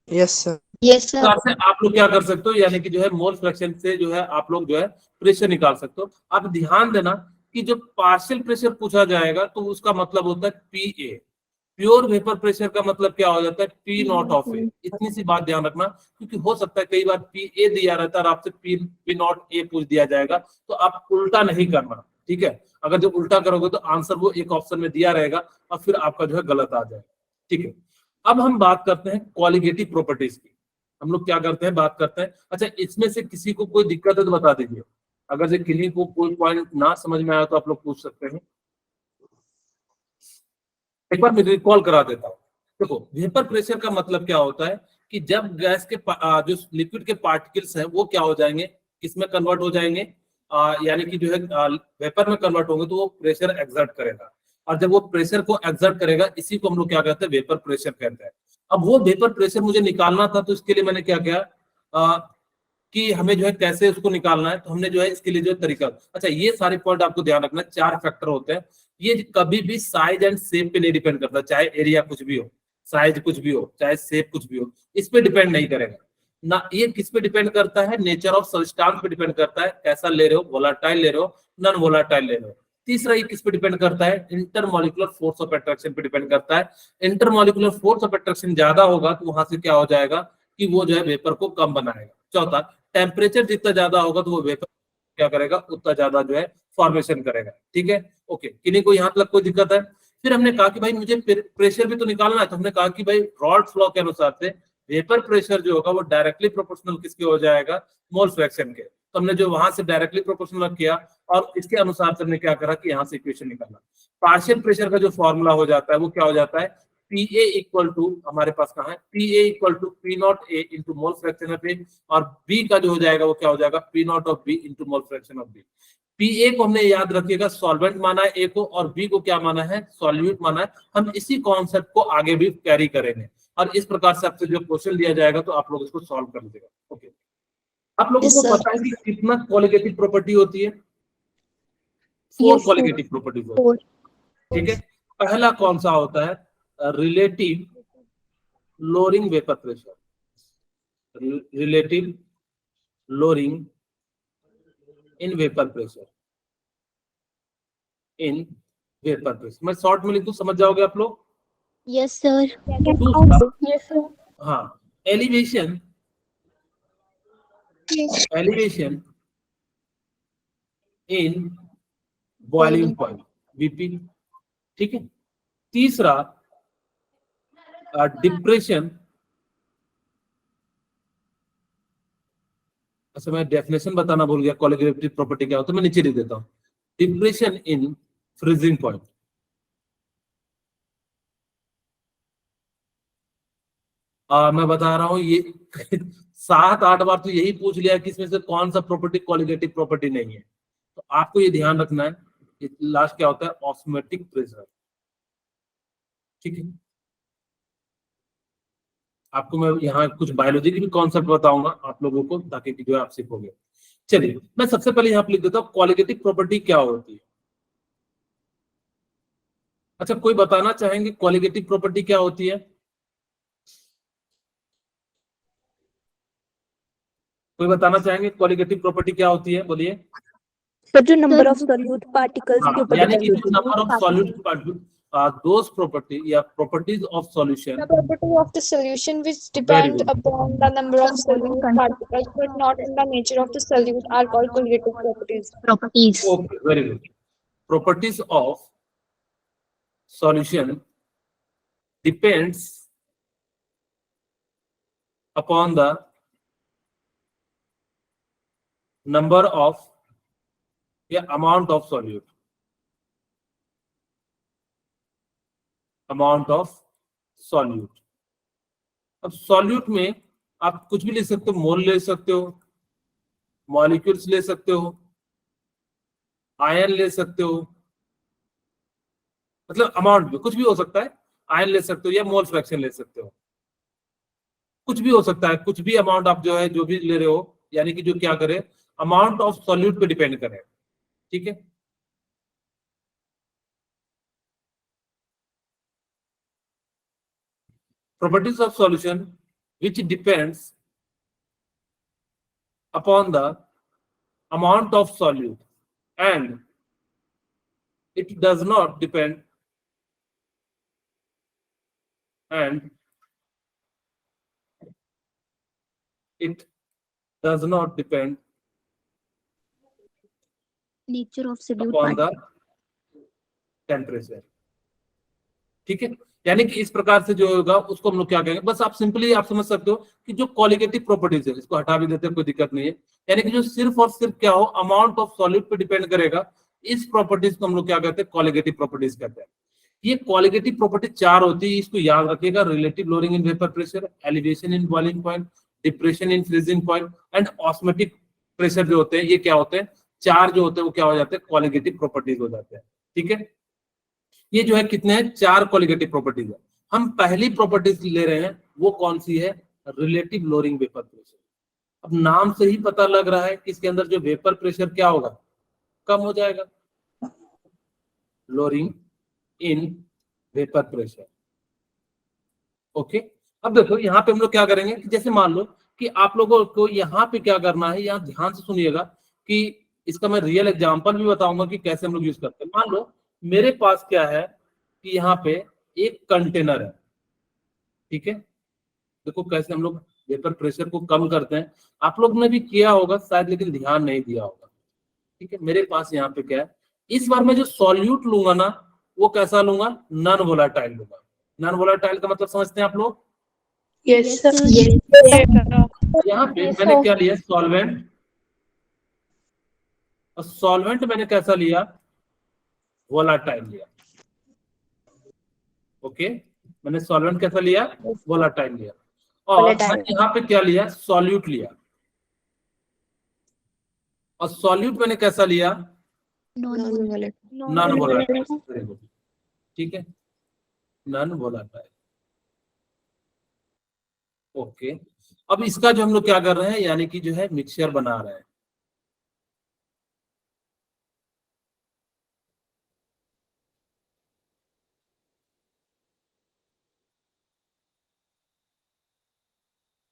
Yes sir. यस तो आपसे आप लोग क्या कर सकते हो, यानी कि जो है मोल फ्रैक्शन से जो है आप लोग जो है प्रेशर निकाल सकते हो। आप ध्यान देना कि जो पार्शियल प्रेशर पूछा जाएगा तो उसका मतलब होता है PA, प्योर वेपर प्रेशर का मतलब क्या हो जाता है, P नॉट ऑफ ए। इतनी सी बात ध्यान रखना, क्योंकि हो सकता है कई बार PA दिया रहता है और आपसे P नॉट ए पूछ दिया जाएगा, तो आप उल्टा नहीं करना, ठीक है। अगर जो उल्टा करोगे तो आंसर वो एक ऑप्शन में दिया रहेगा और फिर आपका जो है गलत आ जाएगा, ठीक है। अब हम बात करते हैं क्वालिटेटिव प्रॉपर्टीज की। हम लोग क्या करते हैं, बात करते हैं। अच्छा, इसमें से किसी को कोई दिक्कत है तो बता दीजिए, अगर से किसी को कोई पॉइंट ना समझ में आया तो आप लोग पूछ सकते हैं। एक बार मैं रिकॉल करा देता हूँ। देखो, वेपर प्रेशर का मतलब क्या होता है कि जब गैस के जो लिक्विड के पार्टिकल्स हैं वो क्या हो जाएंगे, किसमें कन्वर्ट हो जाएंगे, यानी कि जो है वेपर में कन्वर्ट होंगे तो वो प्रेशर एक्सर्ट करेगा, और जब वो प्रेशर को एक्सर्ट करेगा इसी को हम लोग क्या कहते हैं, वेपर प्रेशर कहते हैं। अब वो वेपर प्रेशर मुझे निकालना था, तो इसके लिए मैंने क्या किया कि हमें जो है कैसे उसको निकालना है, तो हमने जो है इसके लिए जो है तरीका। अच्छा, ये सारे पॉइंट आपको ध्यान रखना, 4 फैक्टर होते हैं। ये कभी भी साइज एंड शेप पे नहीं डिपेंड करता, चाहे एरिया कुछ भी हो। साइज कुछ भी हो, चाहे शेप कुछ भी हो, इस पे डिपेंड नहीं करेगा ना। ये किस पे डिपेंड करता है? नेचर ऑफ सब्सटेंस पे डिपेंड करता है, कैसा ले रहे हो, वोलाटाइल ले रहे हो, नॉन वोलाटाइल ले रहे हो। तीसरा ये किस पे डिपेंड करता है? इंटरमॉलिक्यूलर फोर्स ऑफ अट्रैक्शन पे डिपेंड करता है। इंटरमॉलिक्यूलर फोर्स ऑफ अट्रैक्शन ज्यादा होगा तो वहां से क्या हो जाएगा कि वो जो है वेपर को कम बनाएगा। चौथा, टेम्परेचर जितना ज्यादा होगा तो वो वेपर क्या करेगा, उतना ज्यादा जो है फॉर्मेशन करेगा। ठीक है, ओके, किन्हीं को यहाँ तक कोई दिक्कत है? फिर हमने कहा कि भाई मुझे प्रेशर भी तो निकालना है, तो हमने कहा कि भाई रॉल्स लॉ के अनुसार से वेपर प्रेशर जो होगा वो डायरेक्टली प्रोपोर्शनल किसके हो जाएगा? मोल फ्रैक्शन के। तो हमने जो वहां से डायरेक्टली प्रोपोर्शनल किया और इसके अनुसार से हमने क्या करा कि यहाँ से इक्वेशन निकाला। पार्शियल प्रेशर का जो फॉर्मूला हो जाता है वो क्या हो जाता है? पी ए इक्वल टू, हमारे पास कहाँ है, P A equal to P naught A into mole fraction of A, और बी का जो हो जाएगा वो क्या हो जाएगा? P not of B into mole fraction of B. P A को हमने याद रखिएगा सॉल्वेंट माना है ए को, और बी को क्या माना है? सॉल्यूट माना है। हम इसी कॉन्सेप्ट को आगे भी कैरी करेंगे और इस प्रकार से आपसे जो क्वेश्चन दिया जाएगा तो आप लोग इसको सॉल्व कर लीजिएगा। ओके, आप लोगों Yes, को sir. पता है कि कितना क्वालिटेटिव प्रॉपर्टी होती है? 4 Yes, sir. क्वालिटेटिव प्रॉपर्टीज होती है। 4. ठीक है, पहला कौन सा होता है? Relative lowering vapour pressure, relative lowering in vapour pressure, in vapour pressure. मैं शॉर्ट में लिख दूं, समझ जाओगे आप लोग? Yes, sir. दूसरा, Yes, sir. हाँ, elevation, elevation in boiling point, BP. ठीक है, तीसरा डिप्रेशन, अच्छा मैं डेफिनेशन बताना भूल गया, क्वालिटेटिव प्रॉपर्टी क्या होता है, मैं नीचे लिख देता हूँ। डिप्रेशन इन फ्रीजिंग पॉइंट, मैं बता रहा हूँ ये 7-8 बार तो यही पूछ लिया कि इसमें से कौन सा प्रॉपर्टी क्वालिटेटिव प्रॉपर्टी नहीं है। तो आपको ये ध्यान रखना है कि लास्ट क्या होता है? Osmotic pressure. ठीक है, आपको मैं यहाँ कुछ बायोलॉजी की भी कॉन्सेप्ट बताऊंगा आप लोगों को, ताकि जो है आप सीखोगे। चलिए, मैं सबसे पहले यहाँ पे लिख देता हूँ क्वालिटेटिव प्रॉपर्टी क्या होती है। अच्छा, कोई बताना चाहेंगे क्वालिटेटिव प्रॉपर्टी क्या होती है? कोई बताना चाहेंगे क्वालिटेटिव प्रॉपर्टी क्या होती है? बोलिए। So the number of solute particles के हाँ, ऊपर यानी कि depend जो number of solute, those property या properties of solution, The property of the solution which very depend good, upon the number of solute particles but not in the nature of the solute are called qualitative properties. Properties. okay, very good. Properties of solution depends upon the number of या amount of solute, amount of solute। अब solute में आप कुछ भी ले सकते हो, मोल ले सकते हो, मॉलिक्यूल्स ले सकते हो, आयन ले सकते हो, मतलब अमाउंट भी कुछ भी हो सकता है। आयन ले सकते हो या मोल फ्रैक्शन ले सकते हो, कुछ भी हो सकता है। कुछ भी अमाउंट आप जो है जो भी ले रहे हो, यानी कि जो क्या करे, अमाउंट ऑफ सॉल्यूट पे डिपेंड करे। ठीक है, properties of solution which depends upon the amount of solute and it does not depend and it does not depend Nature of solute upon the temperature। ठीक है, यानी कि इस प्रकार से जो होगा उसको हम लोग क्या कहेंगे, बस आप सिंपली आप समझ सकते हो कि जो क्वालिटेटिव प्रॉपर्टीज है, इसको हटा भी देते हैं कोई दिक्कत नहीं है। यानी कि जो सिर्फ और सिर्फ क्या हो, अमाउंट ऑफ सॉल्यूट पे डिपेंड करेगा, इस प्रॉपर्टीज को हम लोग क्या कहते हैं? क्वालिटेटिव प्रॉपर्टीज कहते हैं। ये क्वालिटेटिव प्रॉपर्टी 4 होती है, इसको याद रखिएगा। Relative lowering in vapour pressure, elevation in boiling point, depression in freezing point and osmotic pressure जो होते हैं, ये क्या होते हैं? 4 जो होते हैं वो क्या हो जाते हैं? क्वालिटेटिव प्रॉपर्टीज हो जाते हैं। ठीक है, ये जो है कितने हैं? 4 क्वालिटेटिव प्रॉपर्टीज है। हम पहली प्रॉपर्टीज ले रहे हैं, वो कौन सी है? Relative lowering vapour pressure. अब नाम से ही पता लग रहा है कि इसके अंदर जो वेपर प्रेशर क्या होगा? कम हो जाएगा। Lowering in vapour pressure, okay, अब देखो यहाँ पे हम लोग क्या करेंगे कि जैसे मान लो कि आप लोगों को यहाँ पे क्या करना है, यहाँ ध्यान से सुनिएगा कि इसका मैं रियल एग्जांपल भी बताऊंगा कि कैसे हम लोग यूज करते हैं। मान लो मेरे पास क्या है कि यहाँ पे एक कंटेनर है, ठीक है। देखो कैसे हम लोग वेपर प्रेशर को कम करते हैं, आप लोग ने भी किया होगा शायद, लेकिन ध्यान नहीं दिया होगा, ठीक है। मेरे पास यहाँ पे क्या है, इस बार मैं जो सॉल्यूट लूंगा ना, वो कैसा लूंगा, नॉन वोलेटाइल लूंगा। नॉन वोलेटाइल का मतलब समझते हैं आप लोग? Yes, sir. यहाँ पे मैंने क्या लिया, सॉल्वेंट, और सॉल्वेंट मैंने कैसा लिया, वोलेटाइल लिया। ओके, मैंने सॉल्वेंट कैसा लिया, वोलेटाइल लिया। और मैंने यहाँ पे क्या लिया, सॉल्यूट लिया, और सॉल्यूट मैंने कैसा लिया, नॉन वोलेटाइल, ठीक है, नॉन वोलेटाइल। ओके, अब इसका जो हम लोग क्या कर रहे हैं, यानी कि जो है मिक्सचर बना रहे हैं।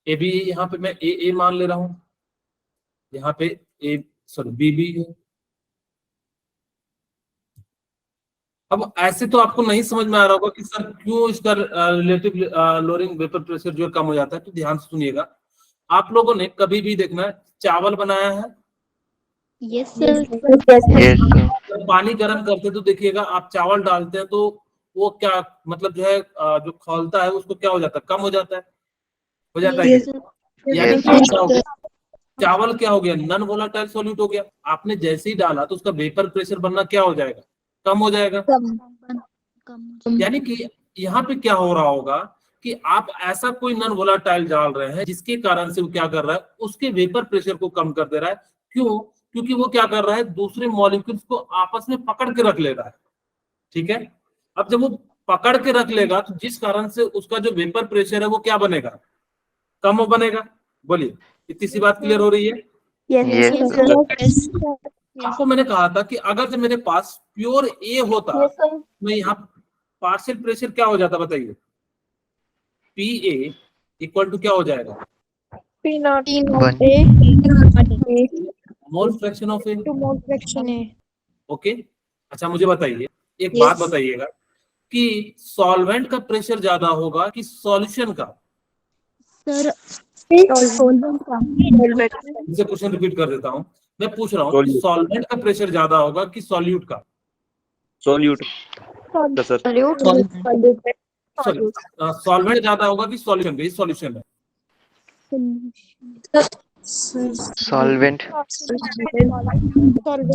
ए बी, यहाँ पे मैं ए मान ले रहा हूं, यहाँ पे बी भी है। अब ऐसे तो आपको नहीं समझ में आ रहा होगा कि सर क्यों इसका रिलेटिव लोअरिंग वेपर प्रेशर जो कम हो जाता है। तो ध्यान से सुनिएगा, आप लोगों ने कभी भी देखना चावल बनाया है, Yes, sir. Yes, sir. जब पानी गर्म करते तो देखिएगा आप चावल डालते हैं तो वो क्या मतलब जो है जो खौलता है उसको क्या हो जाता है, कम हो जाता है, हो जाता है Yes, क्या? sir. यानी Yes, कि क्या हो गया, चावल क्या हो गया, नॉन वोलेटाइल सॉल्यूट हो गया। आपने जैसे ही डाला तो उसका वेपर प्रेशर बनना क्या हो जाएगा, कम हो जाएगा। कम यानी कि यहाँ पे क्या हो रहा होगा कि आप ऐसा कोई नॉन वोलेटाइल डाल रहे हैं जिसके कारण से वो क्या कर रहा है, उसके वेपर प्रेशर को कम कर दे रहा है। क्यों? क्योंकि वो क्या कर रहा है, दूसरे मॉलिक्यूल्स को आपस में पकड़ के रख ले रहा है, ठीक है। अब जब वो पकड़ के रख लेगा तो जिस कारण से उसका जो वेपर प्रेशर है वो क्या बनेगा, कम बनेगा। बोलिए, इतनी सी बात क्लियर हो रही है? Yes, Yes, sir. sir. आपको मैंने कहा था कि अगर जब मेरे पास प्योर ए होता तो मैं यहाँ पार्शियल प्रेशर क्या हो जाता, बताइए, पी ए इक्वल टू क्या हो जाएगा, P naught One. Mole fraction of A. to mole fraction A. Okay, अच्छा मुझे बताइए, एक बात बताइएगा कि सॉल्वेंट का प्रेशर ज्यादा होगा कि सॉल्यूशन का? सर इसे क्वेश्चन रिपीट कर देता हूँ, मैं पूछ रहा हूँ सॉल्वेंट का प्रेशर ज्यादा होगा कि सॉल्यूट का? Solute sir. सॉल्वेंट ज्यादा होगा कि सॉल्यूशन का? ये सॉल्यूशन है, Solvent.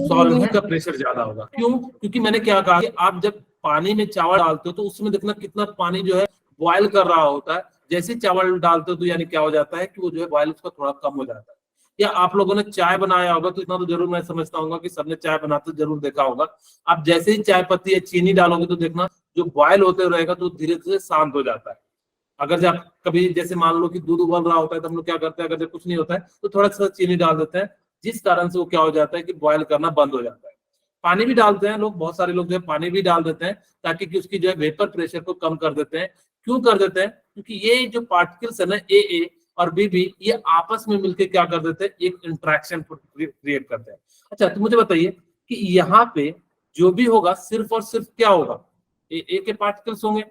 सॉल्वेंट का प्रेशर ज्यादा होगा। क्यों? क्योंकि मैंने क्या कहा कि आप जब पानी में चावल डालते हो तो उसमें देखना कितना पानी जो है बॉयल कर रहा होता है। जैसे चावल डालते हो तो यानी क्या हो जाता है कि वो जो है बॉयल उसका थोड़ा कम हो जाता है। या आप लोगों ने चाय बनाया होगा तो इतना तो जरूर मैं समझता हूँ कि सबने चाय बनाते जरूर देखा होगा। आप जैसे ही चाय पत्ती या चीनी डालोगे तो देखना जो बॉयल होते रहेगा तो धीरे धीरे शांत हो जाता है। अगर जब कभी जैसे मान लो कि दूध उबल रहा होता है तो हम लोग क्या करते हैं, अगर जब कुछ नहीं होता है तो थोड़ा सा चीनी डाल देते हैं, जिस कारण से वो क्या हो जाता है कि बॉयल करना बंद हो जाता है। पानी भी डालते हैं लोग, बहुत सारे लोग जो है पानी भी डाल देते हैं ताकि कि उसकी जो है वेपर प्रेशर को कम कर देते हैं। क्यों कर देते हैं? क्योंकि ये जो पार्टिकल्स है ना ए और बी ये आपस में मिलकर क्या कर देते हैं, एक इंट्रैक्शन क्रिएट करते हैं। अच्छा तो मुझे बताइए कि यहाँ पे जो भी होगा सिर्फ और सिर्फ क्या होगा, ए के पार्टिकल्स होंगे,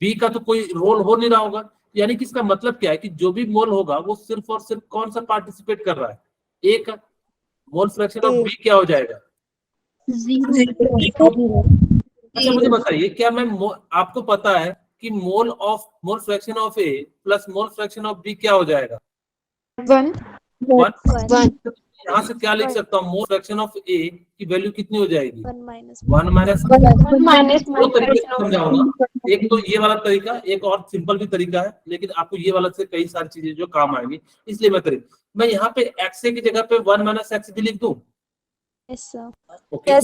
बी का तो कोई रोल हो नहीं रहा होगा। यानी कि इसका मतलब क्या है कि जो भी मोल होगा वो सिर्फ और सिर्फ कौन सा पार्टिसिपेट कर रहा है, ए का। मोल फ्रैक्शन ऑफ बी क्या हो जाएगा, 0. अच्छा मुझे बताइए, क्या मैं आपको पता है कि mole fraction of A plus mole fraction of B क्या हो जाएगा, 1. 1। यहाँ से क्या लिख सकता हूँ, मोल फ्रैक्शन ऑफ ए की वैल्यू कितनी हो जाएगी, 1 माइनस। दो तरीके से समझाऊंगा, एक तो ये वाला तरीका, एक और सिंपल भी तरीका है, लेकिन आपको ये वाला से कई सारी चीजें जो काम आएंगी इसलिए मैं यहाँ पे एक्स ए की जगह पे 1 माइनस एक्स भी लिख दूं। ओके,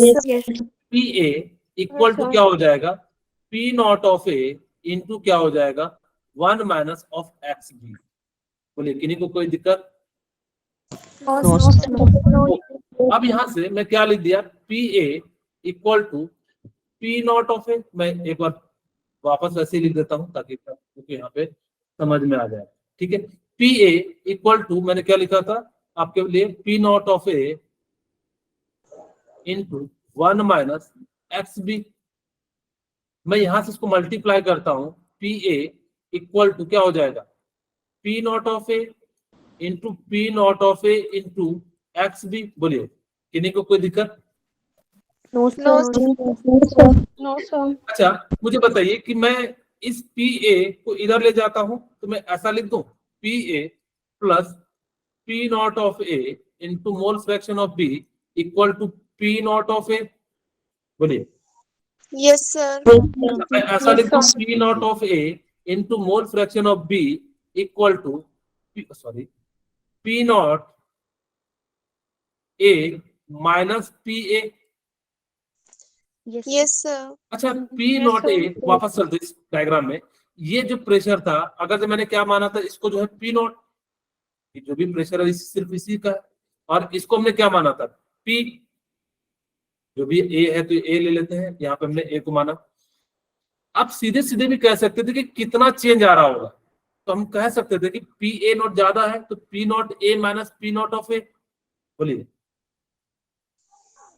पी ए इक्वल टू क्या हो जाएगा, P not of A into क्या हो जाएगा, 1 माइनस ऑफ एक्स बी। बोलिए किन्हीं को कोई दिक्कत? अब यहाँ से मैं क्या लिख दिया, P A equal to P not of A. मैं एक बार वापस वैसे ही लिख देता हूँ ताकि क्योंकि यहाँ पे समझ में आ जाए। ठीक है, PA इक्वल टू मैंने क्या लिखा था आपके लिए, P not of A into 1 minus XB। मैं यहां से इसको मल्टीप्लाई करता हूं, PA इक्वल टू क्या हो जाएगा, P not of A into P not of A into XB। बोलिए किन्हीं को कोई दिक्कत? No, No, sir. No, sir. अच्छा मुझे बताइए कि मैं इस PA को इधर ले जाता हूं तो मैं ऐसा लिख दूं, PA plus P not of A into mole fraction of B equal to P not of A। बोलिए Yes, sir. मैं ऐसा लिख दूं, P not of A into mole fraction of B equal to sorry P not A minus PA। Yes. Yes, sir. अच्छा P not A, वापस चलते इस diagram में, ये जो प्रेशर था अगर जो मैंने क्या माना था इसको जो है P नॉट, जो भी प्रेशर है सिर्फ इसी का है, और इसको हमने क्या माना था P, जो भी A है तो A ले लेते हैं, यहाँ पे हमने A को माना। आप सीधे सीधे भी कह सकते थे कि कितना चेंज आ रहा होगा, तो हम कह सकते थे कि PA नॉट ज्यादा है तो P not A minus P not of A। बोलिए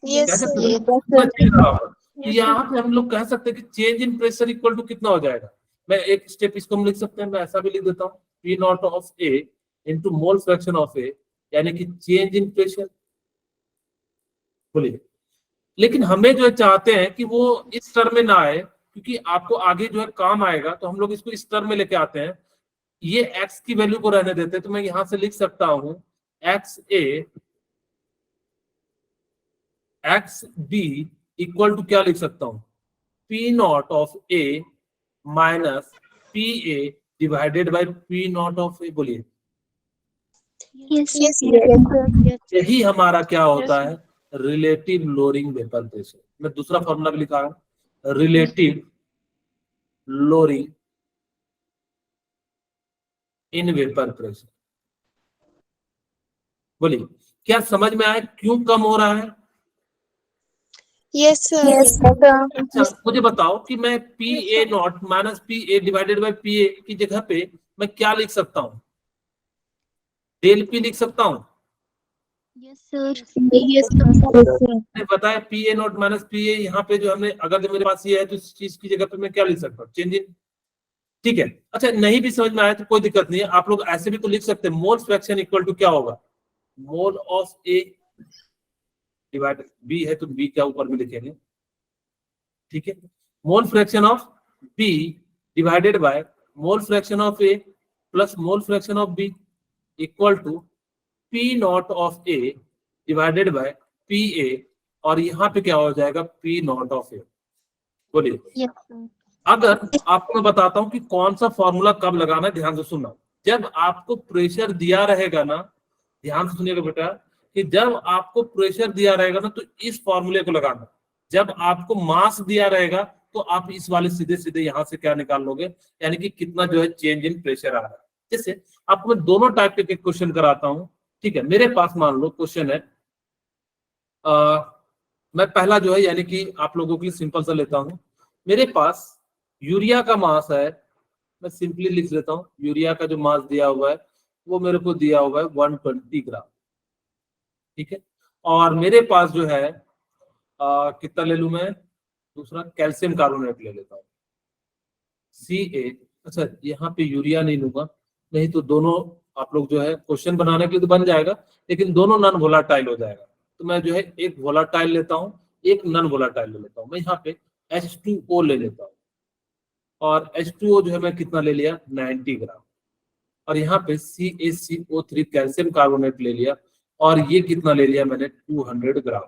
Yes, कह sir. सकते थे कितना चेंज आ रहा होगा। तो यहाँ पे हम लोग कह सकते हैं कि change in pressure equal to कितना हो जाएगा। मैं एक स्टेप इसको हम लिख सकते हैं, मैं ऐसा भी लिख देता हूँ, P not of A into mole fraction of A, यानी कि चेंज इन प्रेशर। बोलिए लेकिन हमें जो चाहते हैं कि वो इस टर्म में ना आए, क्योंकि आपको आगे जो है काम आएगा, तो हम लोग इसको इस टर्म में लेके आते हैं। ये x की वैल्यू को रहने देते हैं, तो मैं यहां से लिख सकता हूं XB इक्वल टू क्या लिख सकता हूं, P not of A minus PA divided by P not of A। बोलिए Yes, Yes, sir. यही हमारा क्या होता है, रिलेटिव लोअरिंग वेपर प्रेशर। मैं दूसरा फॉर्मूला भी लिखा हूं, relative lowering in vapour pressure. बोलिए क्या समझ में आया क्यों कम हो रहा है? Yes, sir. अच्छा मुझे बताओ कि मैं PA not minus PA divided by PA की जगह पे मैं क्या लिख सकता हूँ, डेल P लिख सकता हूँ। Yes, sir. Yes, sir. मैंने बताया PA नॉट माइनस PA, यहाँ पे जो हमने अगर जो मेरे पास ये है तो इस चीज की जगह पे मैं क्या लिख सकता हूँ, चेंज इन। ठीक है, अच्छा नहीं भी समझ में आया तो कोई दिक्कत नहीं है, आप लोग ऐसे भी तो लिख सकते हैं, मोल फ्रैक्शन इक्वल टू क्या होगा, mole of A divide B है तो B क्या ऊपर में लिखेंगे। ठीक है, mole fraction of B divided by mole fraction of A plus mole fraction of B equal to P not of A divided by PA, और यहाँ पे क्या हो जाएगा P नॉट ऑफ A। बोलिए Yes, sir. अगर आपको मैं बताता हूं कि कौन सा फॉर्मूला कब लगाना है, ध्यान से सुनना। जब आपको प्रेशर दिया रहेगा ना, ध्यान से सुनिएगा बेटा, कि जब आपको प्रेशर दिया रहेगा ना तो इस फॉर्मूले को लगाना। जब आपको मास दिया रहेगा तो आप इस वाले सीधे सीधे यहां से क्या निकाल लोगे, यानी कि कितना जो है चेंज इन प्रेशर आ रहा है। जैसे आपको मैं दोनों टाइप के क्वेश्चन कराता हूं। ठीक है, मेरे पास मान लो क्वेश्चन है, मैं पहला जो है यानी कि आप लोगों के लिए सिंपल सा लेता हूं। मेरे पास यूरिया का मास है, मैं सिंपली लिख लेता हूं, यूरिया का जो मास दिया हुआ है वो मेरे को दिया हुआ है 120 ग्राम। ठीक है, और मेरे पास जो है कितना ले लूं मैं, दूसरा कैल्शियम कार्बोनेट ले लेता हूं Ca। अच्छा यहाँ पे यूरिया नहीं लूंगा, नहीं तो दोनों आप लोग जो है क्वेश्चन बनाने के लिए तो बन जाएगा, लेकिन दोनों नॉन वोलाटाइल हो जाएगा। तो मैं जो है एक वोलाटाइल लेता हूँ, एक नॉन वोलाटाइल ले लेता हूँ। मैं यहाँ पे H2O ले लेता हूँ, और H2O जो है मैं कितना ले लिया 90 ग्राम, और यहाँ पे CaCO3 कैल्शियम कार्बोनेट ले लिया, और ये कितना ले लिया मैंने 200 ग्राम।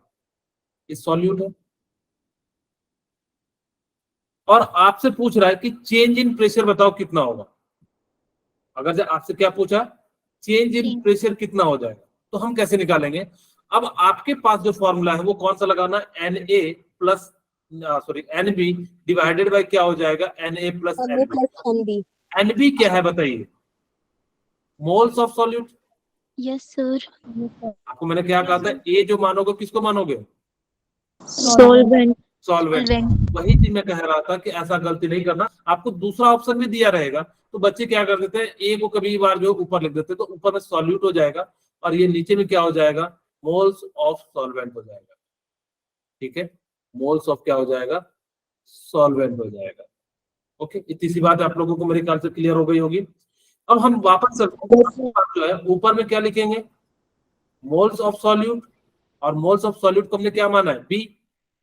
ये सॉल्यूट है, और आपसे पूछ रहा है कि चेंज इन प्रेशर बताओ कितना होगा। अगर जो आपसे क्या पूछा, चेंज इन प्रेशर कितना हो जाएगा, तो हम कैसे निकालेंगे। अब आपके पास जो फॉर्मूला है वो कौन सा लगाना, Na plus sorry NB divided by क्या हो जाएगा, Na प्लस NB। NB क्या है बताइए, moles of solute. Yes, sir. आपको मैंने क्या कहा था, A जो मानोगे किसको मानोगे, Solvent. सॉल्वेंट। Solvent. वही चीज मैं कह रहा था कि ऐसा गलती नहीं करना, आपको दूसरा ऑप्शन भी दिया रहेगा तो बच्चे क्या कर देते हैं, ए को कभी बार जो ऊपर लिख देते हैं, तो ऊपर में सॉल्यूट हो जाएगा और ये नीचे में क्या हो जाएगा, मोल्स ऑफ सॉल्वेंट हो जाएगा। ठीक है, मोल्स ऑफ क्या हो जाएगा, सॉल्वेंट हो जाएगा। ओके, इतनी सी बात आप लोगों को मेरे ख्याल से क्लियर हो गई होगी। अब हम वापस चलते हैं, जो है ऊपर में क्या लिखेंगे, मोल्स ऑफ सॉल्यूट, और मोल्स ऑफ सॉल्यूट को हमने क्या माना है, बी,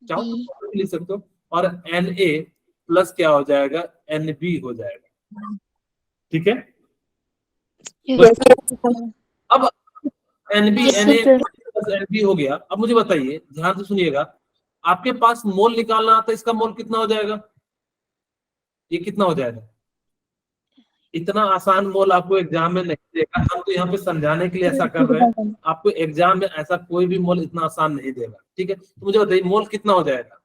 चाहो B. तो लिख सकते हो, और Na प्लस क्या हो जाएगा, Nb हो जाएगा। ठीक है, Yes. अब Nb Yes, Na sir. Plus Nb हो गया। अब मुझे बताइए, ध्यान से सुनिएगा, आपके पास मोल निकालना आता है, इसका मोल कितना हो जाएगा, ये कितना हो जाएगा, इतना आसान मोल आपको एग्जाम में नहीं देगा, हम तो यहाँ पे समझाने के लिए ऐसा कर रहे हैं, आपको एग्जाम में ऐसा कोई भी मोल इतना आसान नहीं देगा। ठीक है, तो मुझे बताइए मोल कितना हो जाएगा,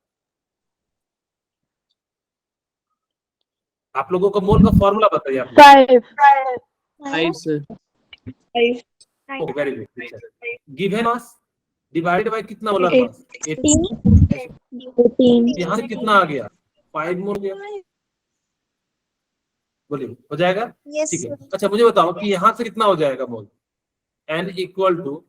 आप लोगों को मोल का फॉर्मूला बताइए आप। 5. 5 sir. 5. Very good. Given mass divided by कितना मोलर मास, 18. यहाँ से कितना आ गया, 5 मोल गया, बोलिए हो जाएगा। ठीक है, अच्छा मुझे बताओ कि यहाँ से कितना हो जाएगा mole, n equal to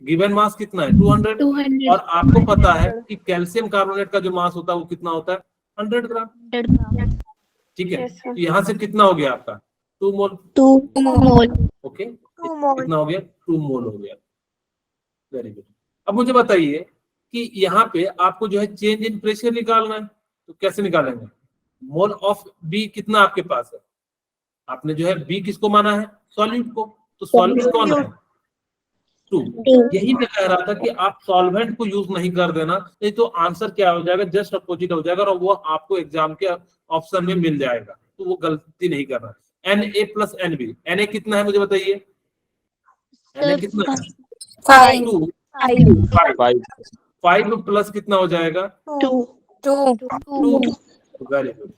given mass कितना है, 200, 200. और आपको पता है कि कैल्शियम कार्बोनेट का जो मास होता है वो कितना होता है, 100 ग्राम। 100 gram. ठीक है, Yes, sir. तो यहाँ से कितना हो गया आपका, 2 मोल। 2 mole. ओके, कितना हो गया, 2 मोल हो गया। Very good. अब मुझे बताइए कि यहाँ पे आपको जो है चेंज इन प्रेशर निकालना है, तो कैसे निकालेंगे, मोल ऑफ बी कितना आपके पास है, आपने जो है बी किसको माना है, सॉल्यूट को, तो सॉल्यूट कौन है, 2। यही मैं कह रहा था कि आप सॉल्वेंट को यूज नहीं कर देना, नहीं तो आंसर क्या हो जाएगा, जस्ट अपोजिट हो जाएगा, और वो आपको एग्जाम के ऑप्शन में मिल जाएगा, तो वो गलती नहीं करना। Na प्लस Nb, Na कितना है मुझे बताइए, Na कितना है, 5. 2, 5. 5 प्लस कितना हो जाएगा, 2. 2। Very good.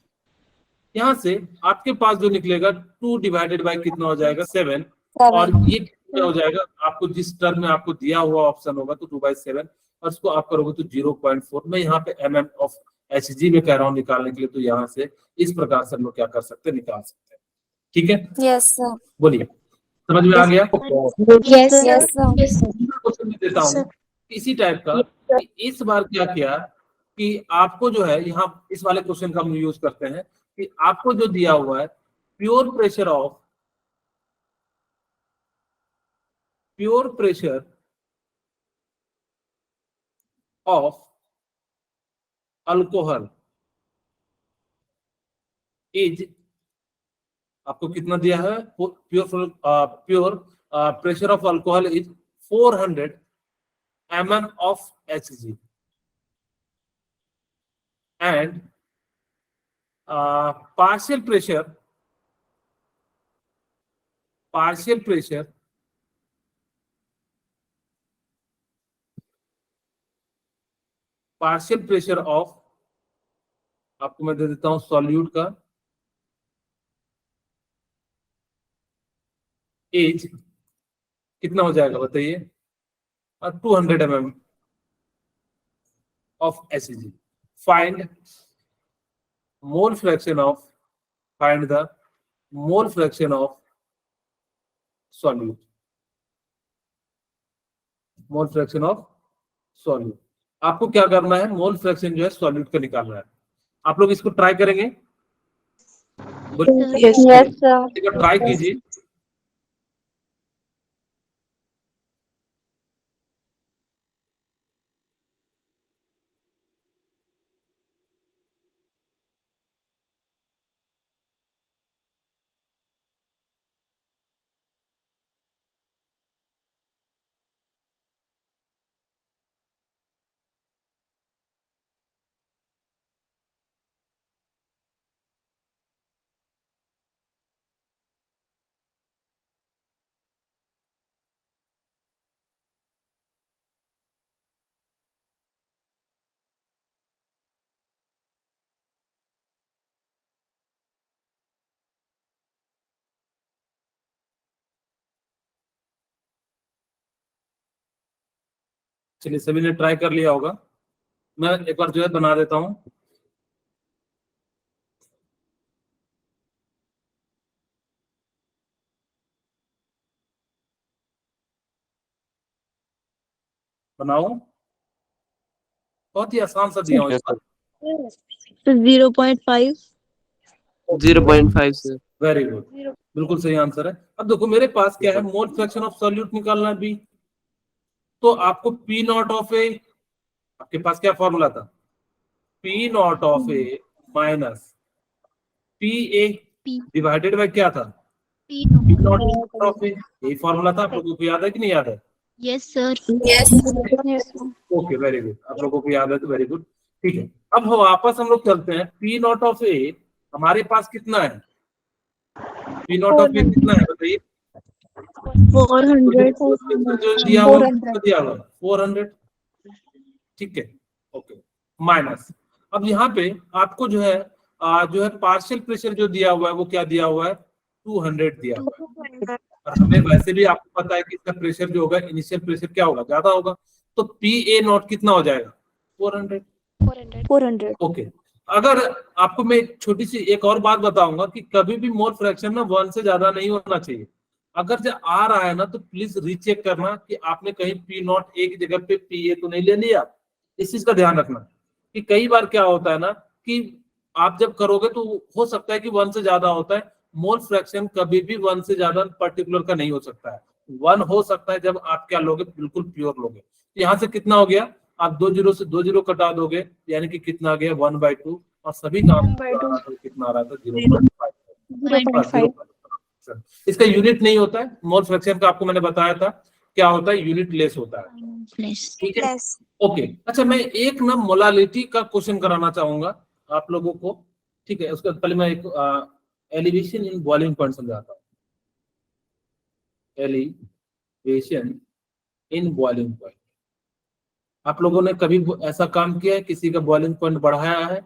यहाँ से आपके पास जो निकलेगा 2 डिवाइडेड बाय कितना हो जाएगा, 7, और ये कितना हो जाएगा, आपको जिस टर्म में आपको दिया हुआ ऑप्शन होगा तो 2/7, और इसको आप करोगे तो 0.4। मैं यहाँ पे mm ऑफ Hg में कह रहा हूँ निकालने के लिए, तो यहाँ से इस प्रकार से हम लोग क्या कर सकते हैं, निकाल सकते हैं। ठीक है, Yes, sir. बोलिए समझ में आ गया। Yes, sir. क्वेश्चन मैं देता हूँ इसी टाइप का, कि इस बार क्या किया कि आपको जो है यहाँ इस वाले क्वेश्चन का हम यूज करते हैं, कि आपको जो दिया हुआ है pure pressure of alcohol is, आपको कितना दिया है, pure pressure of alcohol is 400 mm of Hg, and partial pressure of, आपको मैं दे देता हूं सॉल्यूट का, एज कितना हो जाएगा बताइए, 200 mm of Hg। find mole fraction of, find the mole fraction of solute, mole fraction of solute. आपको क्या करना है, मोल फ्रैक्शन जो है सॉल्यूट का निकालना है। आप लोग इसको ट्राई करेंगे, Yes, sir. ट्राई कीजिए। चलिए सभी ने ट्राई कर लिया होगा। मैं एक बार जो है बना देता हूँ। बनाओ, बहुत ही आसान सा दिया हूँ Yes, इस बार। So 0.5. 0.5 sir. वेरी गुड, बिल्कुल सही आंसर है। अब देखो मेरे पास क्या है, मोल फ्रैक्शन ऑफ सॉल्यूट निकालना है बी। तो आपको पी नॉट ऑफ ए, आपके पास क्या फॉर्मूला था, P not of A minus P A P divided by क्या था, P P not. Naught of A. यही फॉर्मूला था, आप लोगों को याद है कि नहीं याद है? Yes, sir. Yes. Okay very good, आप लोगों को याद है तो वेरी गुड। ठीक है, अब वापस हम लोग चलते हैं। पी नॉट ऑफ ए हमारे पास कितना है, पी नॉट ऑफ ए कितना है बताइए? 400. जो दिया हुआ 400. दिया हुआ 400। ठीक है, ओके माइनस। अब यहाँ पे आपको जो है पार्शियल प्रेशर जो दिया हुआ है वो क्या दिया हुआ है, 200 दिया हुआ है। और हमें वैसे भी आपको पता है कि इसका प्रेशर जो होगा, इनिशियल प्रेशर क्या होगा, ज्यादा होगा। तो पी ए नॉट कितना हो जाएगा, 400। 400. ओके, अगर आपको मैं एक छोटी सी एक और बात बताऊंगा कि कभी भी मोल फ्रैक्शन ना 1 से ज्यादा नहीं होना चाहिए। अगर जो आ रहा है ना तो प्लीज रीचेक करना कि आपने कहीं पी नॉट ए की जगह पे पी ए तो नहीं ले लिया। इस चीज का ध्यान रखना कि कई बार क्या होता है ना कि आप जब करोगे तो हो सकता है कि 1 से ज्यादा होता है। मोल फ्रैक्शन कभी भी 1 से ज्यादा पर्टिकुलर का नहीं हो सकता है। 1 हो सकता है जब आप क्या लोगे, बिल्कुल प्योर लोगे। यहाँ से कितना हो गया, आप 2 जीरो से 2 जीरो कटा दोगे, यानी कि कितना आ गया 1/2, और सभी काम कितना आ रहा था 0.5। इसका यूनिट नहीं होता है मोल फ्रैक्शन का, आपको मैंने बताया था क्या होता है, यूनिट लेस होता है। Less. ठीक है, ओके। अच्छा, मैं एक ना मोलालिटी का क्वेश्चन कराना चाहूंगा आप लोगों को। ठीक है, उसके पहले मैं एक एलिवेशन इन बॉइलिंग पॉइंट समझाता हूँ। एलिवेशन इन बॉइलिंग पॉइंट, आप लोगों ने कभी ऐसा काम किया है, किसी का बॉइलिंग पॉइंट बढ़ाया है?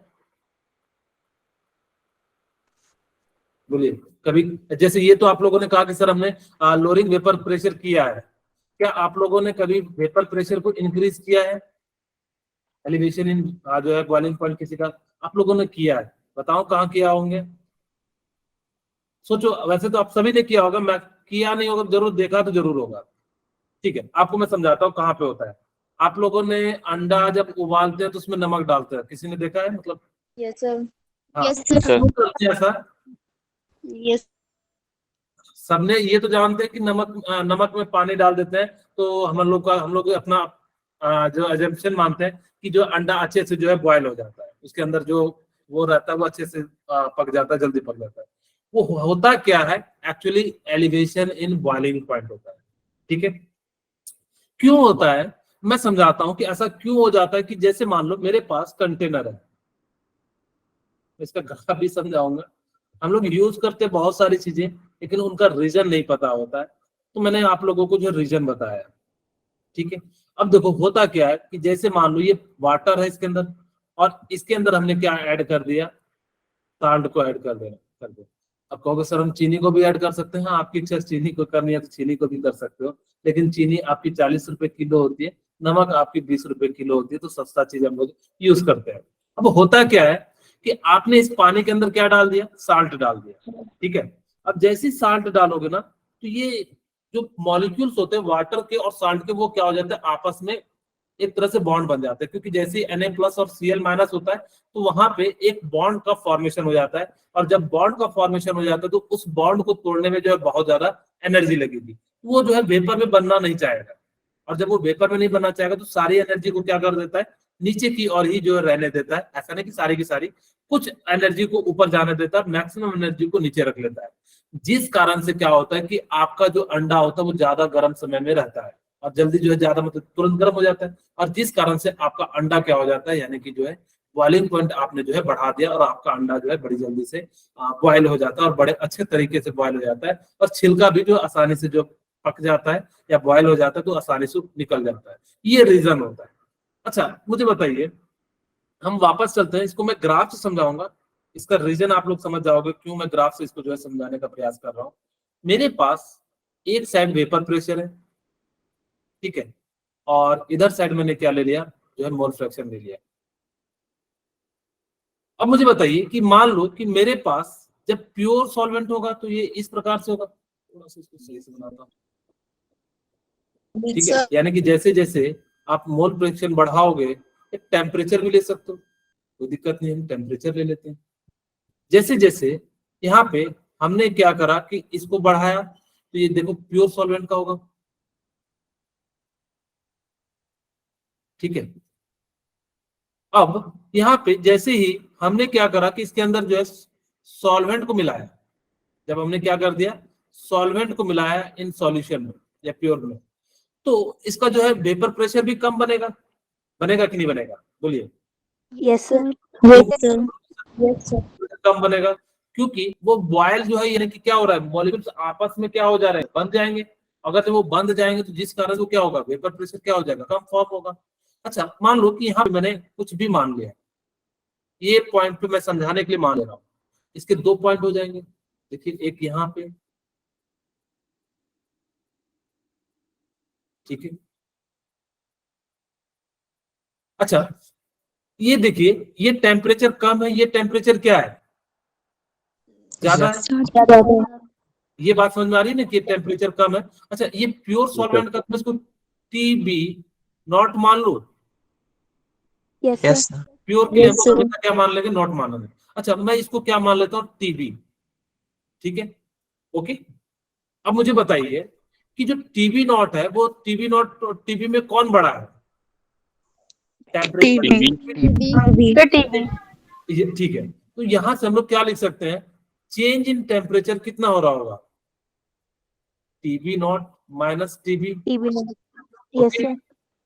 बोलिए कभी। जैसे ये तो आप लोगों ने कहा कि सर हमने लोअरिंग वेपर प्रेशर किया है, क्या आप लोगों ने कभी वेपर प्रेशर को इंक्रीज किया है? एलिवेशन इन जो है बॉइलिंग पॉइंट किसी का आप लोगों ने किया है, बताओ कहाँ किया होंगे? सोचो, वैसे तो आप सभी ने किया होगा, मैं किया नहीं होगा, जरूर देखा तो जरूर होगा। ठीक है, आपको मैं समझाता हूँ कहाँ पे होता है। आप लोगों ने अंडा जब उबालते हैं तो उसमें नमक डालते हैं, किसी ने देखा है? मतलब Yes, sir. हाँ, Yes, sir. क्यों करते हैं ऐसा? Yes. सबने ये तो जानते हैं कि नमक में पानी डाल देते हैं तो हम लोग अपना जो अजम्पशन मानते हैं कि जो अंडा अच्छे से जो है बॉयल हो जाता है, उसके अंदर जो वो रहता है वो अच्छे से पक जाता है, जल्दी पक जाता है। वो होता क्या है actually, elevation in boiling point होता है। ठीक है, क्यों होता है मैं समझाता हूं कि ऐसा क्यों हो जाता है। कि जैसे मान लो मेरे पास कंटेनर है, इसका ग्राफ भी समझाऊंगा। हम लोग यूज करते हैं बहुत सारी चीजें, लेकिन उनका रीजन नहीं पता होता है, तो मैंने आप लोगों को जो रीजन बताया। ठीक है, अब देखो होता क्या है कि जैसे मान लो ये वाटर है इसके अंदर, और इसके अंदर हमने क्या ऐड कर दिया, साल्ट को ऐड कर दो। अब कहोगे सर हम चीनी को भी ऐड कर सकते हैं। हाँ, आपकी इच्छा चीनी को करनी है तो चीनी को भी कर सकते हो, लेकिन चीनी आपकी 40 रुपए किलो होती है, नमक आपकी 20 रुपए किलो होती है, तो सस्ता चीज हम लोग यूज करते हैं। अब होता क्या है कि आपने इस पानी के अंदर क्या डाल दिया, साल्ट डाल दिया। ठीक है, अब जैसे ही साल्ट डालोगे ना तो ये जो मॉलिक्यूल्स होते हैं वाटर के और साल्ट के, वो क्या हो जाते हैं आपस में एक तरह से बॉन्ड बन जाते हैं। क्योंकि जैसे ही Na+ और Cl- होता है तो वहां पे एक बॉन्ड का फॉर्मेशन हो जाता है, और जब बॉन्ड का फॉर्मेशन हो जाता है तो उस बॉन्ड को तोड़ने में जो है बहुत ज्यादा एनर्जी लगेगी, वो जो है वेपर में बनना नहीं चाहेगा। और जब वो वेपर में नहीं बनना चाहेगा तो सारी एनर्जी को क्या कर देता है, नीचे की ओर ही जो है रहने देता है। ऐसा नहीं कि सारी की सारी, कुछ एनर्जी को ऊपर जाने देता है, मैक्सिमम एनर्जी को नीचे रख लेता है। जिस कारण से क्या होता है कि आपका जो अंडा होता है वो ज्यादा गर्म समय में रहता है, और जल्दी जो है ज्यादा मतलब तुरंत गर्म हो जाता है, और जिस कारण से आपका अंडा क्या हो जाता है, यानी कि जो है बॉइलिंग पॉइंट आपने जो है बढ़ा दिया, और आपका अंडा जो है बड़ी जल्दी से बॉयल हो जाता है, और बड़े अच्छे तरीके से बॉयल हो जाता है, और छिलका भी जो आसानी से जो पक जाता है या बॉयल हो जाता है तो आसानी से निकल जाता है। ये रीजन होता है। अच्छा, मुझे बताइए, हम वापस चलते हैं, इसको मैं ग्राफ से समझाऊंगा, इसका रीजन आप लोग समझ जाओगे क्यों मैं ग्राफ से इसको जो है समझाने का प्रयास कर रहा हूँ। मेरे पास एक साइड वेपर प्रेशर है, ठीक है, और इधर साइड मैंने क्या ले लिया, जो है मोल फ्रैक्शन ले लिया। अब मुझे बताइए कि मान लो कि मेरे पास जब प्योर सॉल्वेंट होगा तो ये इस प्रकार से होगा, थोड़ा सा इसको सही से बनाता हूं, ठीक है। यानी कि जैसे जैसे आप मोल फ्रैक्शन बढ़ाओगे, टेम्परेचर भी ले सकते हो, कोई दिक्कत नहीं है, टेम्परेचर ले लेते हैं। जैसे जैसे यहाँ पे हमने क्या करा कि इसको बढ़ाया, तो ये देखो प्योर सॉल्वेंट का होगा, ठीक है। अब यहाँ पे जैसे ही हमने क्या करा कि इसके अंदर जो है सॉल्वेंट को मिलाया, जब हमने क्या कर दिया, सॉल्वेंट को मिलाया इन सॉल्यूशन में या प्योर में, तो इसका जो है वेपर प्रेशर भी कम बनेगा, बनेगा कि नहीं बनेगा, बोलिए। Yes, sir. Yes, sir. कम बनेगा, क्योंकि वो बॉयल जो है, यानी कि क्या हो रहा है, मॉलिक्यूल्स आपस में क्या हो जा रहे हैं, बंध जाएंगे। अगर जब वो बंध जाएंगे तो जिस कारण से वो क्या होगा, वेपर प्रेशर क्या हो जाएगा, कम फॉर्म होगा। अच्छा, मान लो कि यहाँ पे मैंने कुछ भी मान लिया, ये पॉइंट पे मैं समझाने के लिए मान ले रहा हूँ, इसके 2 पॉइंट हो जाएंगे। देखिए एक यहाँ पे, ठीक है। अच्छा, ये देखिए ये टेम्परेचर कम है, ये टेम्परेचर क्या है, ज्यादा है। ये बात समझ में आ रही है ना कि टेम्परेचर कम है। अच्छा, ये प्योर सॉल्वेंट का तो इसको TB नॉट मान लो, Yes, sir. प्योर के लिए हम लोग हमेशा क्या मान लेंगे, नॉट मान लेंगे। अच्छा, मैं इसको क्या मान लेता हूँ, TB, ठीक है, ओके। अब मुझे बताइए कि जो TB नॉट है, वो TB नॉट, TB में कौन बड़ा है, टेम्परेचर, ठीक है। तो यहां से हम लोग क्या लिख सकते हैं, चेंज इन टेम्परेचर कितना हो रहा होगा, TB not minus TB, TB. Yes, sir.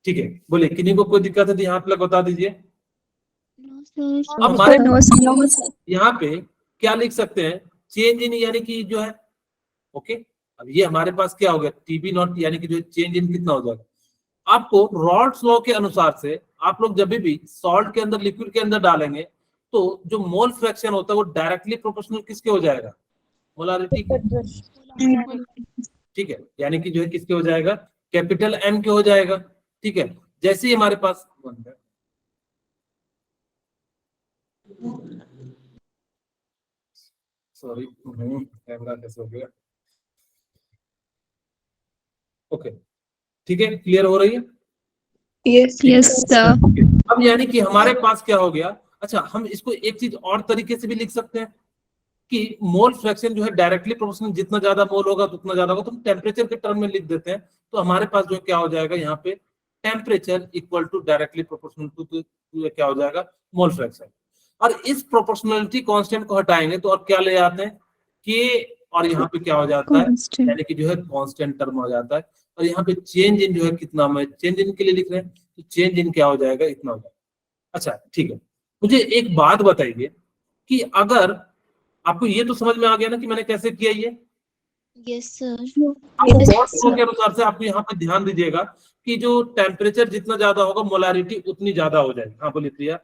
ठीक है। बोले किन्हीं को कोई दिक्कत है तो यहाँ पे लोग बता दीजिए। अब No, हमारे यहाँ पे क्या लिख सकते हैं, चेंज इन, यानी कि जो है, ओके। अब ये हमारे पास क्या हो गया, TB नॉट, यानी कि जो चेंज इन कितना हो जाएगा। आपको रॉल्स लॉ के अनुसार से आप लोग जब भी सॉल्ट के अंदर, लिक्विड के अंदर डालेंगे, तो जो मोल फ्रैक्शन होता है वो डायरेक्टली प्रोपोर्शनल किसके हो जाएगा, मोलारिटी के, ठीक है। यानी कि जो है किसके हो जाएगा, कैपिटल M के हो जाएगा, ठीक है। जैसे ही हमारे पास, सॉरी कैमरा कैसे हो गया, ओके, ठीक है, क्लियर हो रही है। Yes. yes, sir. अब यानी कि हमारे पास क्या हो गया। अच्छा, हम इसको एक चीज और तरीके से भी लिख सकते हैं कि मोल फ्रैक्शन जो है डायरेक्टली प्रोपोर्शनल, जितना ज्यादा मोल होगा तो उतना ज्यादा होगा, तो हम टेम्परेचर के टर्म में लिख देते हैं। तो हमारे पास जो क्या हो जाएगा, यहाँ पे temperature equal to directly proportional to क्या हो जाएगा, मोल फ्रैक्शन। और इस प्रोपोर्शनलिटी कांस्टेंट को हटाएंगे तो और क्या ले आते हैं, के, और यहाँ पे क्या हो जाता है, Constant. यानी कि जो है कांस्टेंट टर्म हो जाता है। और यहाँ पे चेंज इन जो है कितना, मैं चेंज इन के लिए लिख रहे हैं, तो चेंज इन क्या हो जाएगा, इतना हो जाएगा। अच्छा, ठीक है। मुझे एक बात बताइए कि अगर आपको ये तो समझ में आ गया ना कि मैंने कैसे किया ये, Yes, sir. के अनुसार से आपको यहाँ पे ध्यान दीजिएगा कि जो टेम्परेचर जितना ज्यादा होगा, मोलारिटी उतनी ज्यादा हो जाएगी। हाँ बोलिए प्रिया,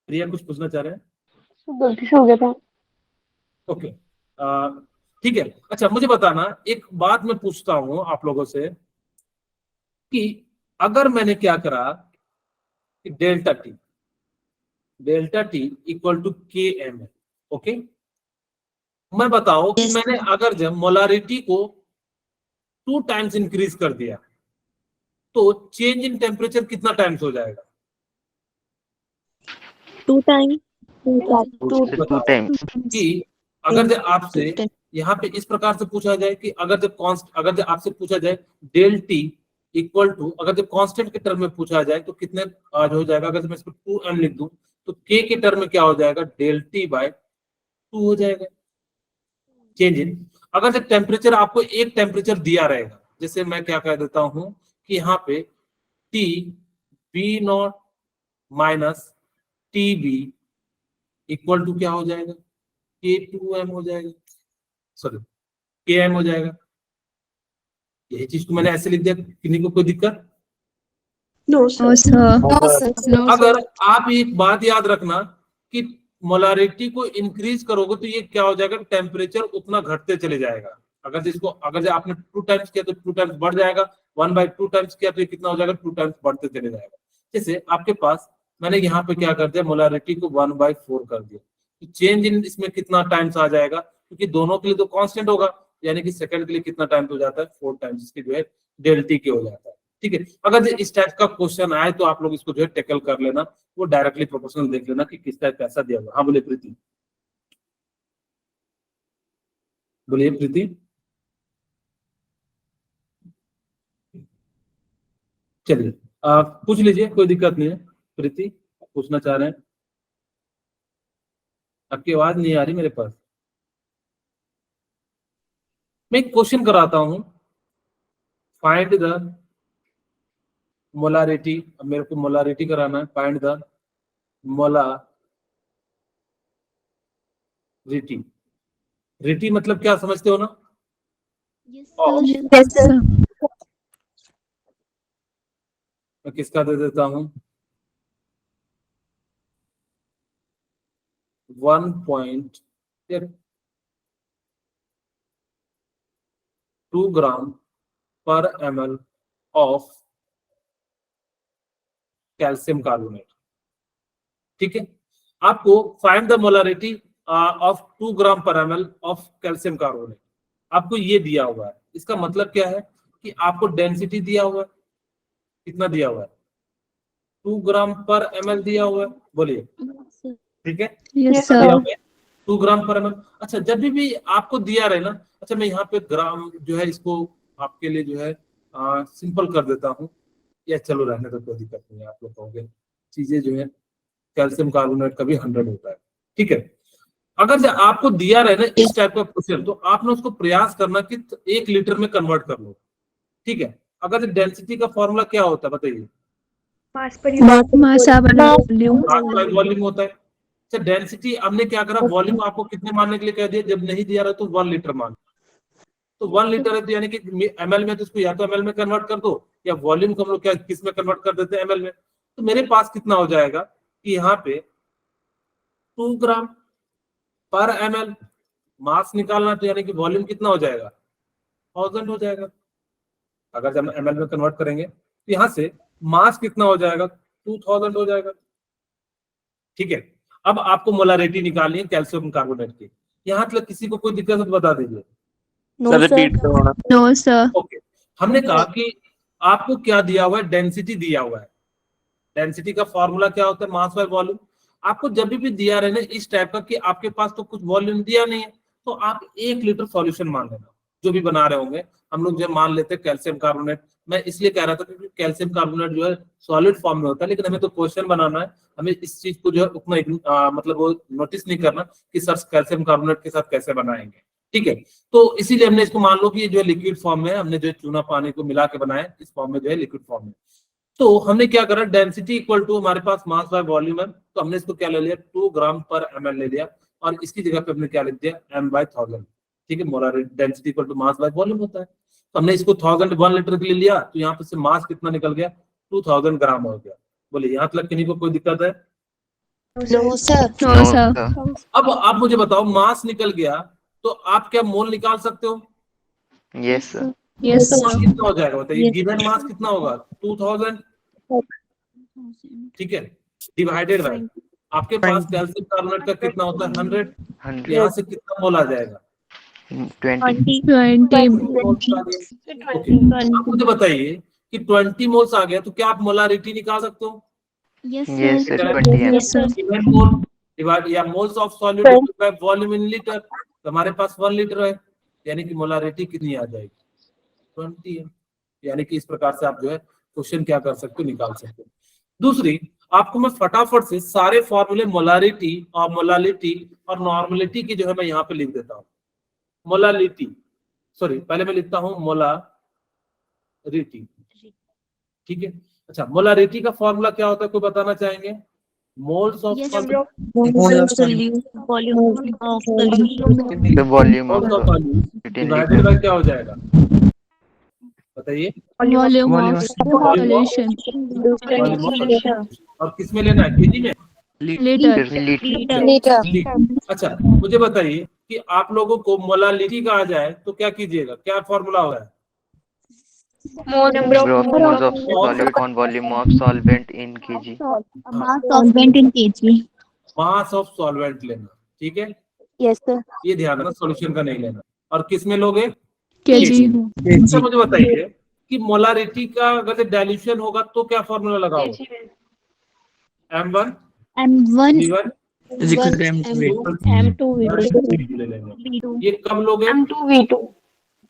प्रिया कुछ पूछना चाह रहे हैं, गलती से हो गया था। ओके, ठीक है। अच्छा, मुझे बताना, एक बात मैं पूछता हूं आप लोगों से कि अगर मैंने क्या करा कि delta T equal to KM है, ओके। मैं बताओ कि मैंने अगर जब मोलारिटी को 2 टाइम्स इंक्रीज कर दिया तो चेंज इन टेम्परेचर कितना टाइम्स हो जाएगा, 2 times. 2 times. कि अगर जब आपसे यहाँ पे इस प्रकार से पूछा जाए कि अगर जब आपसे पूछा जाए डेल टी इक्वल टू, अगर जब कांस्टेंट के टर्म में पूछा जाए तो कितने आज हो जाएगा, अगर मैं इसको 2m लिख दूं तो k के टर्म में क्या हो जाएगा, डेल टी बाय 2 हो जाएगा चेंज इन। अगर जब टेम्परेचर आपको एक टेम्परेचर दिया रहेगा, जैसे मैं क्या कह देता हूं कि यहाँ पे T B not minus T B equal to क्या हो जाएगा, K2m हो जाएगा, सॉरी KM हो जाएगा। यही चीज को मैंने ऐसे लिख दिया, किन्हीं को कोई दिक्कत, No, No, sir. अगर आप एक बात याद रखना कि मोलारिटी को इंक्रीज करोगे तो ये क्या हो जाएगा, टेम्परेचर उतना घटते चले जाएगा। अगर जो आपने 2 टाइम्स किया तो 2 टाइम्स बढ़ जाएगा, 1/2 टाइम्स किया तो ये कितना हो जाएगा, 2 टाइम्स बढ़ते चले जाएगा। जैसे आपके पास मैंने यहाँ पे क्या कर दिया, मोलारिटी को 1/4 कर दिया। चेंज इन इसमें कितना टाइम्स आ जाएगा, क्योंकि दोनों के लिए तो कांस्टेंट होगा, यानी कि सेकंड के लिए कितना टाइम हो जाता है, 4 टाइम्स इसके जो है डेल्टी के हो जाता है। ठीक है, अगर इस टाइप का क्वेश्चन आए तो आप लोग इसको जो है टैकल कर लेना, वो डायरेक्टली प्रोपोर्शनल देख लेना कि किस टाइप कैसा दिया हुआ। हाँ बोले प्रीति, बोलिए प्रीति। चलिए आप पूछ लीजिए, कोई दिक्कत नहीं है। प्रीति पूछना चाह रहे हैं, आपकी आवाज नहीं आ रही मेरे पास। मैं एक क्वेश्चन कराता हूं, फाइंड द मोलारिटी। अब मेरे को मोलारिटी कराना है, फाइंड द मोलारिटी। रिटी मतलब क्या समझते हो ना? Yes, और sir. Yes, sir. मैं किसका दे देता हूं, 1.2 ग्राम पर ml ऑफ कैल्शियम कार्बोनेट। ठीक है, आपको फाइंड द मोलारिटी ऑफ 2 ग्राम पर ml ऑफ कैल्शियम कार्बोनेट। आपको ये दिया हुआ है, इसका मतलब क्या है कि आपको डेंसिटी दिया हुआ है, कितना दिया हुआ है, 2 ग्राम पर ml दिया हुआ है। बोलिए, ठीक है, Yes, Yes, sir. दिया हुआ है 2 ग्राम पर ml। अच्छा, जब भी आपको दिया रहे ना, अच्छा मैं यहाँ पे ग्राम जो है इसको आपके लिए जो है सिंपल कर देता हूँ, या चलो रहने तो कोई दिक्कत नहीं है। आप लोग कहोगे चीजें जो है कैल्शियम कार्बोनेट का भी 100 होता है। ठीक है, अगर जब आपको दिया रहे ना इस टाइप का क्वेश्चन, तो आपने उसको प्रयास करना कि 1 लीटर में कन्वर्ट कर लो। ठीक है, अगर डेंसिटी का फॉर्मूला क्या होता है बताइए? Mass per Massa volume. Volume होता है। अच्छा, डेंसिटी हमने क्या करा, वॉल्यूम आपको कितने मानने के लिए कह दिया, जब नहीं दिया रहा तो 1 लीटर मान। तो 1 लीटर है तो यानी कि ml में, तो इसको या तो ml में कन्वर्ट कर दो, या वॉल्यूम को हम लोग क्या किस में कन्वर्ट कर देते हैं, ml में। तो मेरे पास कितना हो जाएगा कि यहाँ पे 2 ग्राम पर ml मास निकालना, तो यानी कि वॉल्यूम कितना हो जाएगा, 1000 हो जाएगा। अगर जब ml में कन्वर्ट करेंगे तो यहाँ से मास कितना हो जाएगा, 2000 हो जाएगा। ठीक है, अब आपको मोलारिटी निकालनी है कैल्शियम कार्बोनेट की। यहाँ तक किसी को कोई दिक्कत है तो बता दीजिए। No, sir sir. रिपीट करवाना। No, sir. ओके, हमने कहा कि आपको क्या दिया हुआ है, डेंसिटी दिया हुआ है। डेंसिटी का फॉर्मूला क्या होता है, मास बाय वॉल्यूम। आपको जब भी दिया रहे ना इस टाइप का कि आपके पास तो कुछ वॉल्यूम दिया नहीं है, तो आप 1 लीटर सॉल्यूशन मान लेना, जो भी बना रहे होंगे। हम लोग जो मान लेते हैं कैल्शियम कार्बोनेट। मैं इसलिए कह रहा था क्योंकि कैल्शियम कार्बोनेट जो है सॉलिड फॉर्म में होता है, लेकिन हमें तो क्वेश्चन बनाना है, हमें इस चीज को जो है उतना मतलब वो नोटिस नहीं करना कि सर कैल्शियम कार्बोनेट के साथ कैसे बनाएंगे। ठीक है, तो इसीलिए हमने इसको मान लो कि ये जो है लिक्विड फॉर्म में, हमने जो है चूना पानी को मिला के बनाया, इस फॉर्म में जो है लिक्विड फॉर्म में। तो हमने क्या करा, डेंसिटी इक्वल टू हमारे पास मास बाय वॉल्यूम है, तो हमने इसको क्या ले लिया, 2 ग्राम पर ml ले लिया, और इसकी जगह पे हमने क्या लिख दिया, m/1000। ठीक है, molarity density equal to mass by volume होता है। तो हमने इसको 1000 1 लीटर के लिए लिया, तो यहाँ पे से मास कितना निकल गया, 2000 ग्राम हो गया। बोले यहाँ तक किन्हीं को कोई दिक्कत है? No, sir. No, No, sir. sir. अब आप मुझे बताओ, मास निकल गया तो आप क्या मोल निकाल सकते हो? Yes, sir. Yes, मास sir. कितना हो जाएगा बताइए, Yes. गिवन मास कितना होगा, 2000। ठीक है, डिवाइडेड बाय आपके पास कैल्शियम कार्बोनेट का कितना होता है, 100। 100. यहाँ से कितना मोल आ जाएगा, 20. 20. ओके। आप मुझे बताइए कि 20 मोल्स आ गया, तो क्या आप मोलारिटी निकाल सकते हो? Yes, Yes, sir. sir. 20 ml. Yes, sir. Given mole divide या moles of solid by volume in litre, तो हमारे पास 1 लीटर है, यानी कि मोलारिटी कितनी आ जाएगी, 20 है। यानी कि इस प्रकार से आप जो है क्वेश्चन क्या कर सकते हो, निकाल सकते हो। दूसरी, आपको मैं फटाफट से सारे फॉर्मूले मोलारिटी और मोलालिटी और नॉर्मलिटी की जो है मैं यहाँ पे लिख देता हूँ। मोलालिटी, सॉरी पहले मैं लिखता हूँ मोलारिटी। ठीक है, अच्छा मोलारिटी का फॉर्मूला क्या होता है, कोई बताना चाहेंगे? Moles of Yes, solute, Mole of solute. Volume of solution. The volume of moles of solute it in divided liter. By क्या हो जाएगा, बताइए? volume of Volume of- solution. volume of solution। और किस में लेना है, केजी में? Liter. Liter. Liter. अच्छा मुझे बताइए कि आप लोगों को मोलालिटी कहा जाए तो क्या कीजिएगा, क्या फॉर्मूला हो रहा है? Number of moles of solute on volume of solvent in kg. Mass solvent in kg. Mass of solvent लेना, ठीक है, Yes, sir. ये ध्यान रखना, सॉल्यूशन का नहीं लेना। और किस में लोगे? kg. अच्छा मुझे बताइए कि मोलारिटी का अगर डाइल्यूशन होगा तो क्या फॉर्मूला लगाओगे? M1 M1 V1 is equal to M2. M2 ले लेंगे। V2 ये कब लोगे? M2 V2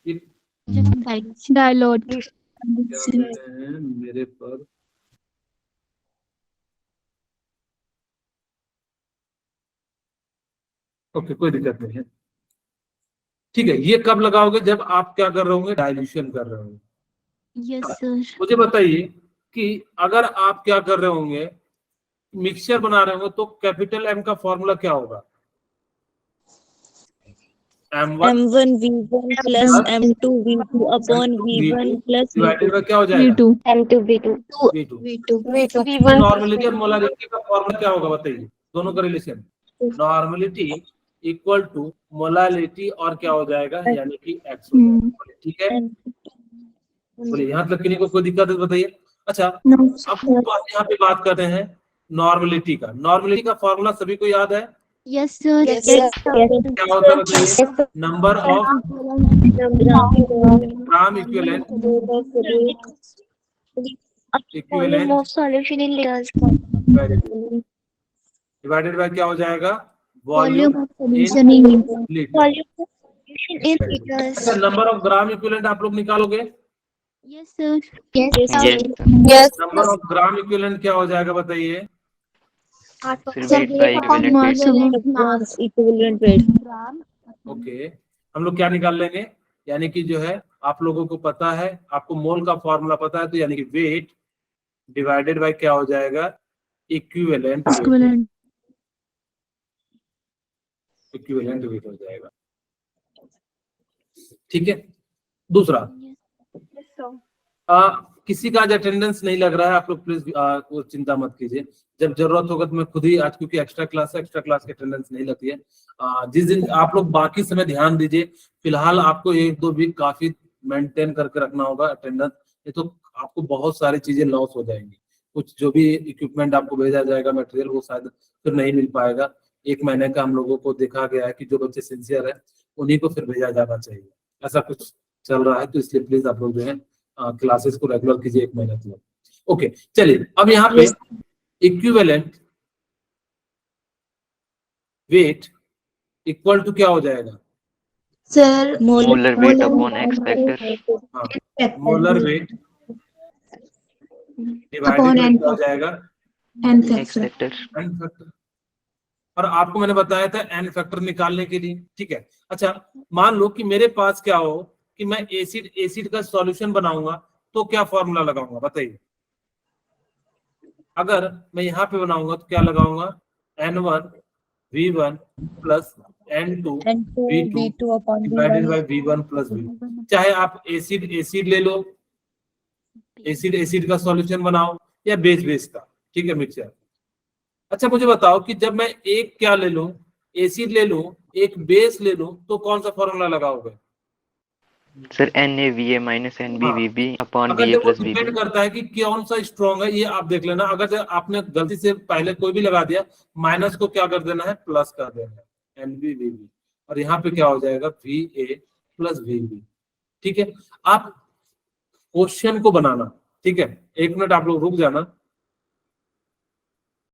ये dilute. क्या कहते हैं मेरे पर, ओके कोई दिक्कत नहीं है, ठीक है। ये कब लगाओगे? जब आप क्या कर रहे होंगे? डाइल्यूशन कर रहे होंगे। Yes, sir. मुझे बताइए कि अगर आप क्या कर रहे होंगे, मिक्सचर बना रहे होंगे, तो कैपिटल M का फॉर्मूला क्या होगा? M1 M1 V1 plus M2 V2 upon V1 plus divided V2 by क्या हो जाएगा? V2. M2 V2 V2। V1 normality और मोलारिटी का फॉर्मूला क्या होगा बताइए, दोनों का relation? Normality equal to molarity और क्या हो जाएगा, यानी कि X हो जाएगा, ठीक है। बोलिए यहाँ तक किसी को कोई दिक्कत है तो बताइए। अच्छा No. अब यहाँ पे बात करते हैं नॉर्मलिटी का। नॉर्मलिटी का फॉर्मूला सभी को याद है? Yes, sir. Yes, sir. क्या होता है बताइए? Number of gram equivalent Volume of solution in liters. Divided by क्या हो जाएगा? Volume volume of solution in litre. Volume of solution in liters. अच्छा नंबर ऑफ ग्राम इक्विवेलेंट आप लोग निकालोगे? Yes, sir. Yes, Yes. Yes. Number of gram equivalent क्या हो जाएगा बताइए? Sir, weight by equivalent weight. mass equivalent weight. Okay, हम लोग क्या निकाल लेंगे? यानी कि जो है आप लोगों को पता है, आपको मोल का फॉर्मूला पता है, तो यानी कि वेट डिवाइडेड बाय क्या हो जाएगा? Equivalent Equivalent. इक्विवेलेंट वेट हो जाएगा, ठीक है। दूसरा, किसी का आज अटेंडेंस नहीं लग रहा है, आप लोग प्लीज वो चिंता मत कीजिए, जब जरूरत होगा तो मैं खुद ही, आज क्योंकि एक्स्ट्रा क्लास है, एक्स्ट्रा क्लास की अटेंडेंस नहीं लगती है। जिस दिन आप लोग बाकी समय ध्यान दीजिए, फिलहाल आपको 1-2 वीक काफी मेंटेन करके रखना होगा अटेंडेंस, नहीं तो आपको बहुत सारी चीजें लॉस हो जाएंगी। कुछ जो भी इक्विपमेंट आपको भेजा जाएगा, मटेरियल, वो शायद फिर नहीं मिल पाएगा। 1 महीने का हम लोगों को देखा गया है कि जो बच्चे सिंसियर है उन्हीं को फिर भेजा जाना चाहिए, ऐसा कुछ चल रहा है। तो इसलिए प्लीज आप लोग जो है क्लासेस को रेगुलर कीजिए 1 महीने तक। ओके चलिए, अब यहाँ पे इक्विवेलेंट वेट इक्वल टू क्या हो जाएगा? Sir. Molar weight upon X factor. Molar weight divided Upon by N क्या हो जाएगा? And X factor. N factor. और आपको मैंने बताया था एन फैक्टर निकालने के लिए, ठीक है। अच्छा मान लो कि मेरे पास क्या हो कि मैं एसिड का सॉल्यूशन बनाऊंगा, तो क्या फॉर्मूला लगाऊंगा बताइए? अगर मैं यहाँ पे बनाऊंगा तो क्या लगाऊंगा? N1 V1 plus N2 V2 upon divided by V1 plus V। चाहे आप एसिड ले लो, एसिड का सॉल्यूशन बनाओ, या बेस का, ठीक है, मिक्सचर। अच्छा मुझे बताओ कि जब मैं एक क्या ले लूं, एसिड ले लूं, एक बेस ले लूं, तो कौन सा फॉर्मूला लगाओगे? Sir, NaVa minus NbVb upon अगर Va वो plus डिपेंड Vb. करता है कि कौन सा स्ट्रॉन्ग है, ये आप देख लेना। अगर आपने गलती से पहले कोई भी लगा दिया, माइनस को क्या कर देना है? प्लस कर देना है, NbVb, और यहाँ पे क्या हो जाएगा? Va प्लस Vb, ठीक है। आप क्वेश्चन को बनाना, ठीक है, 1 मिनट आप लोग रुक जाना।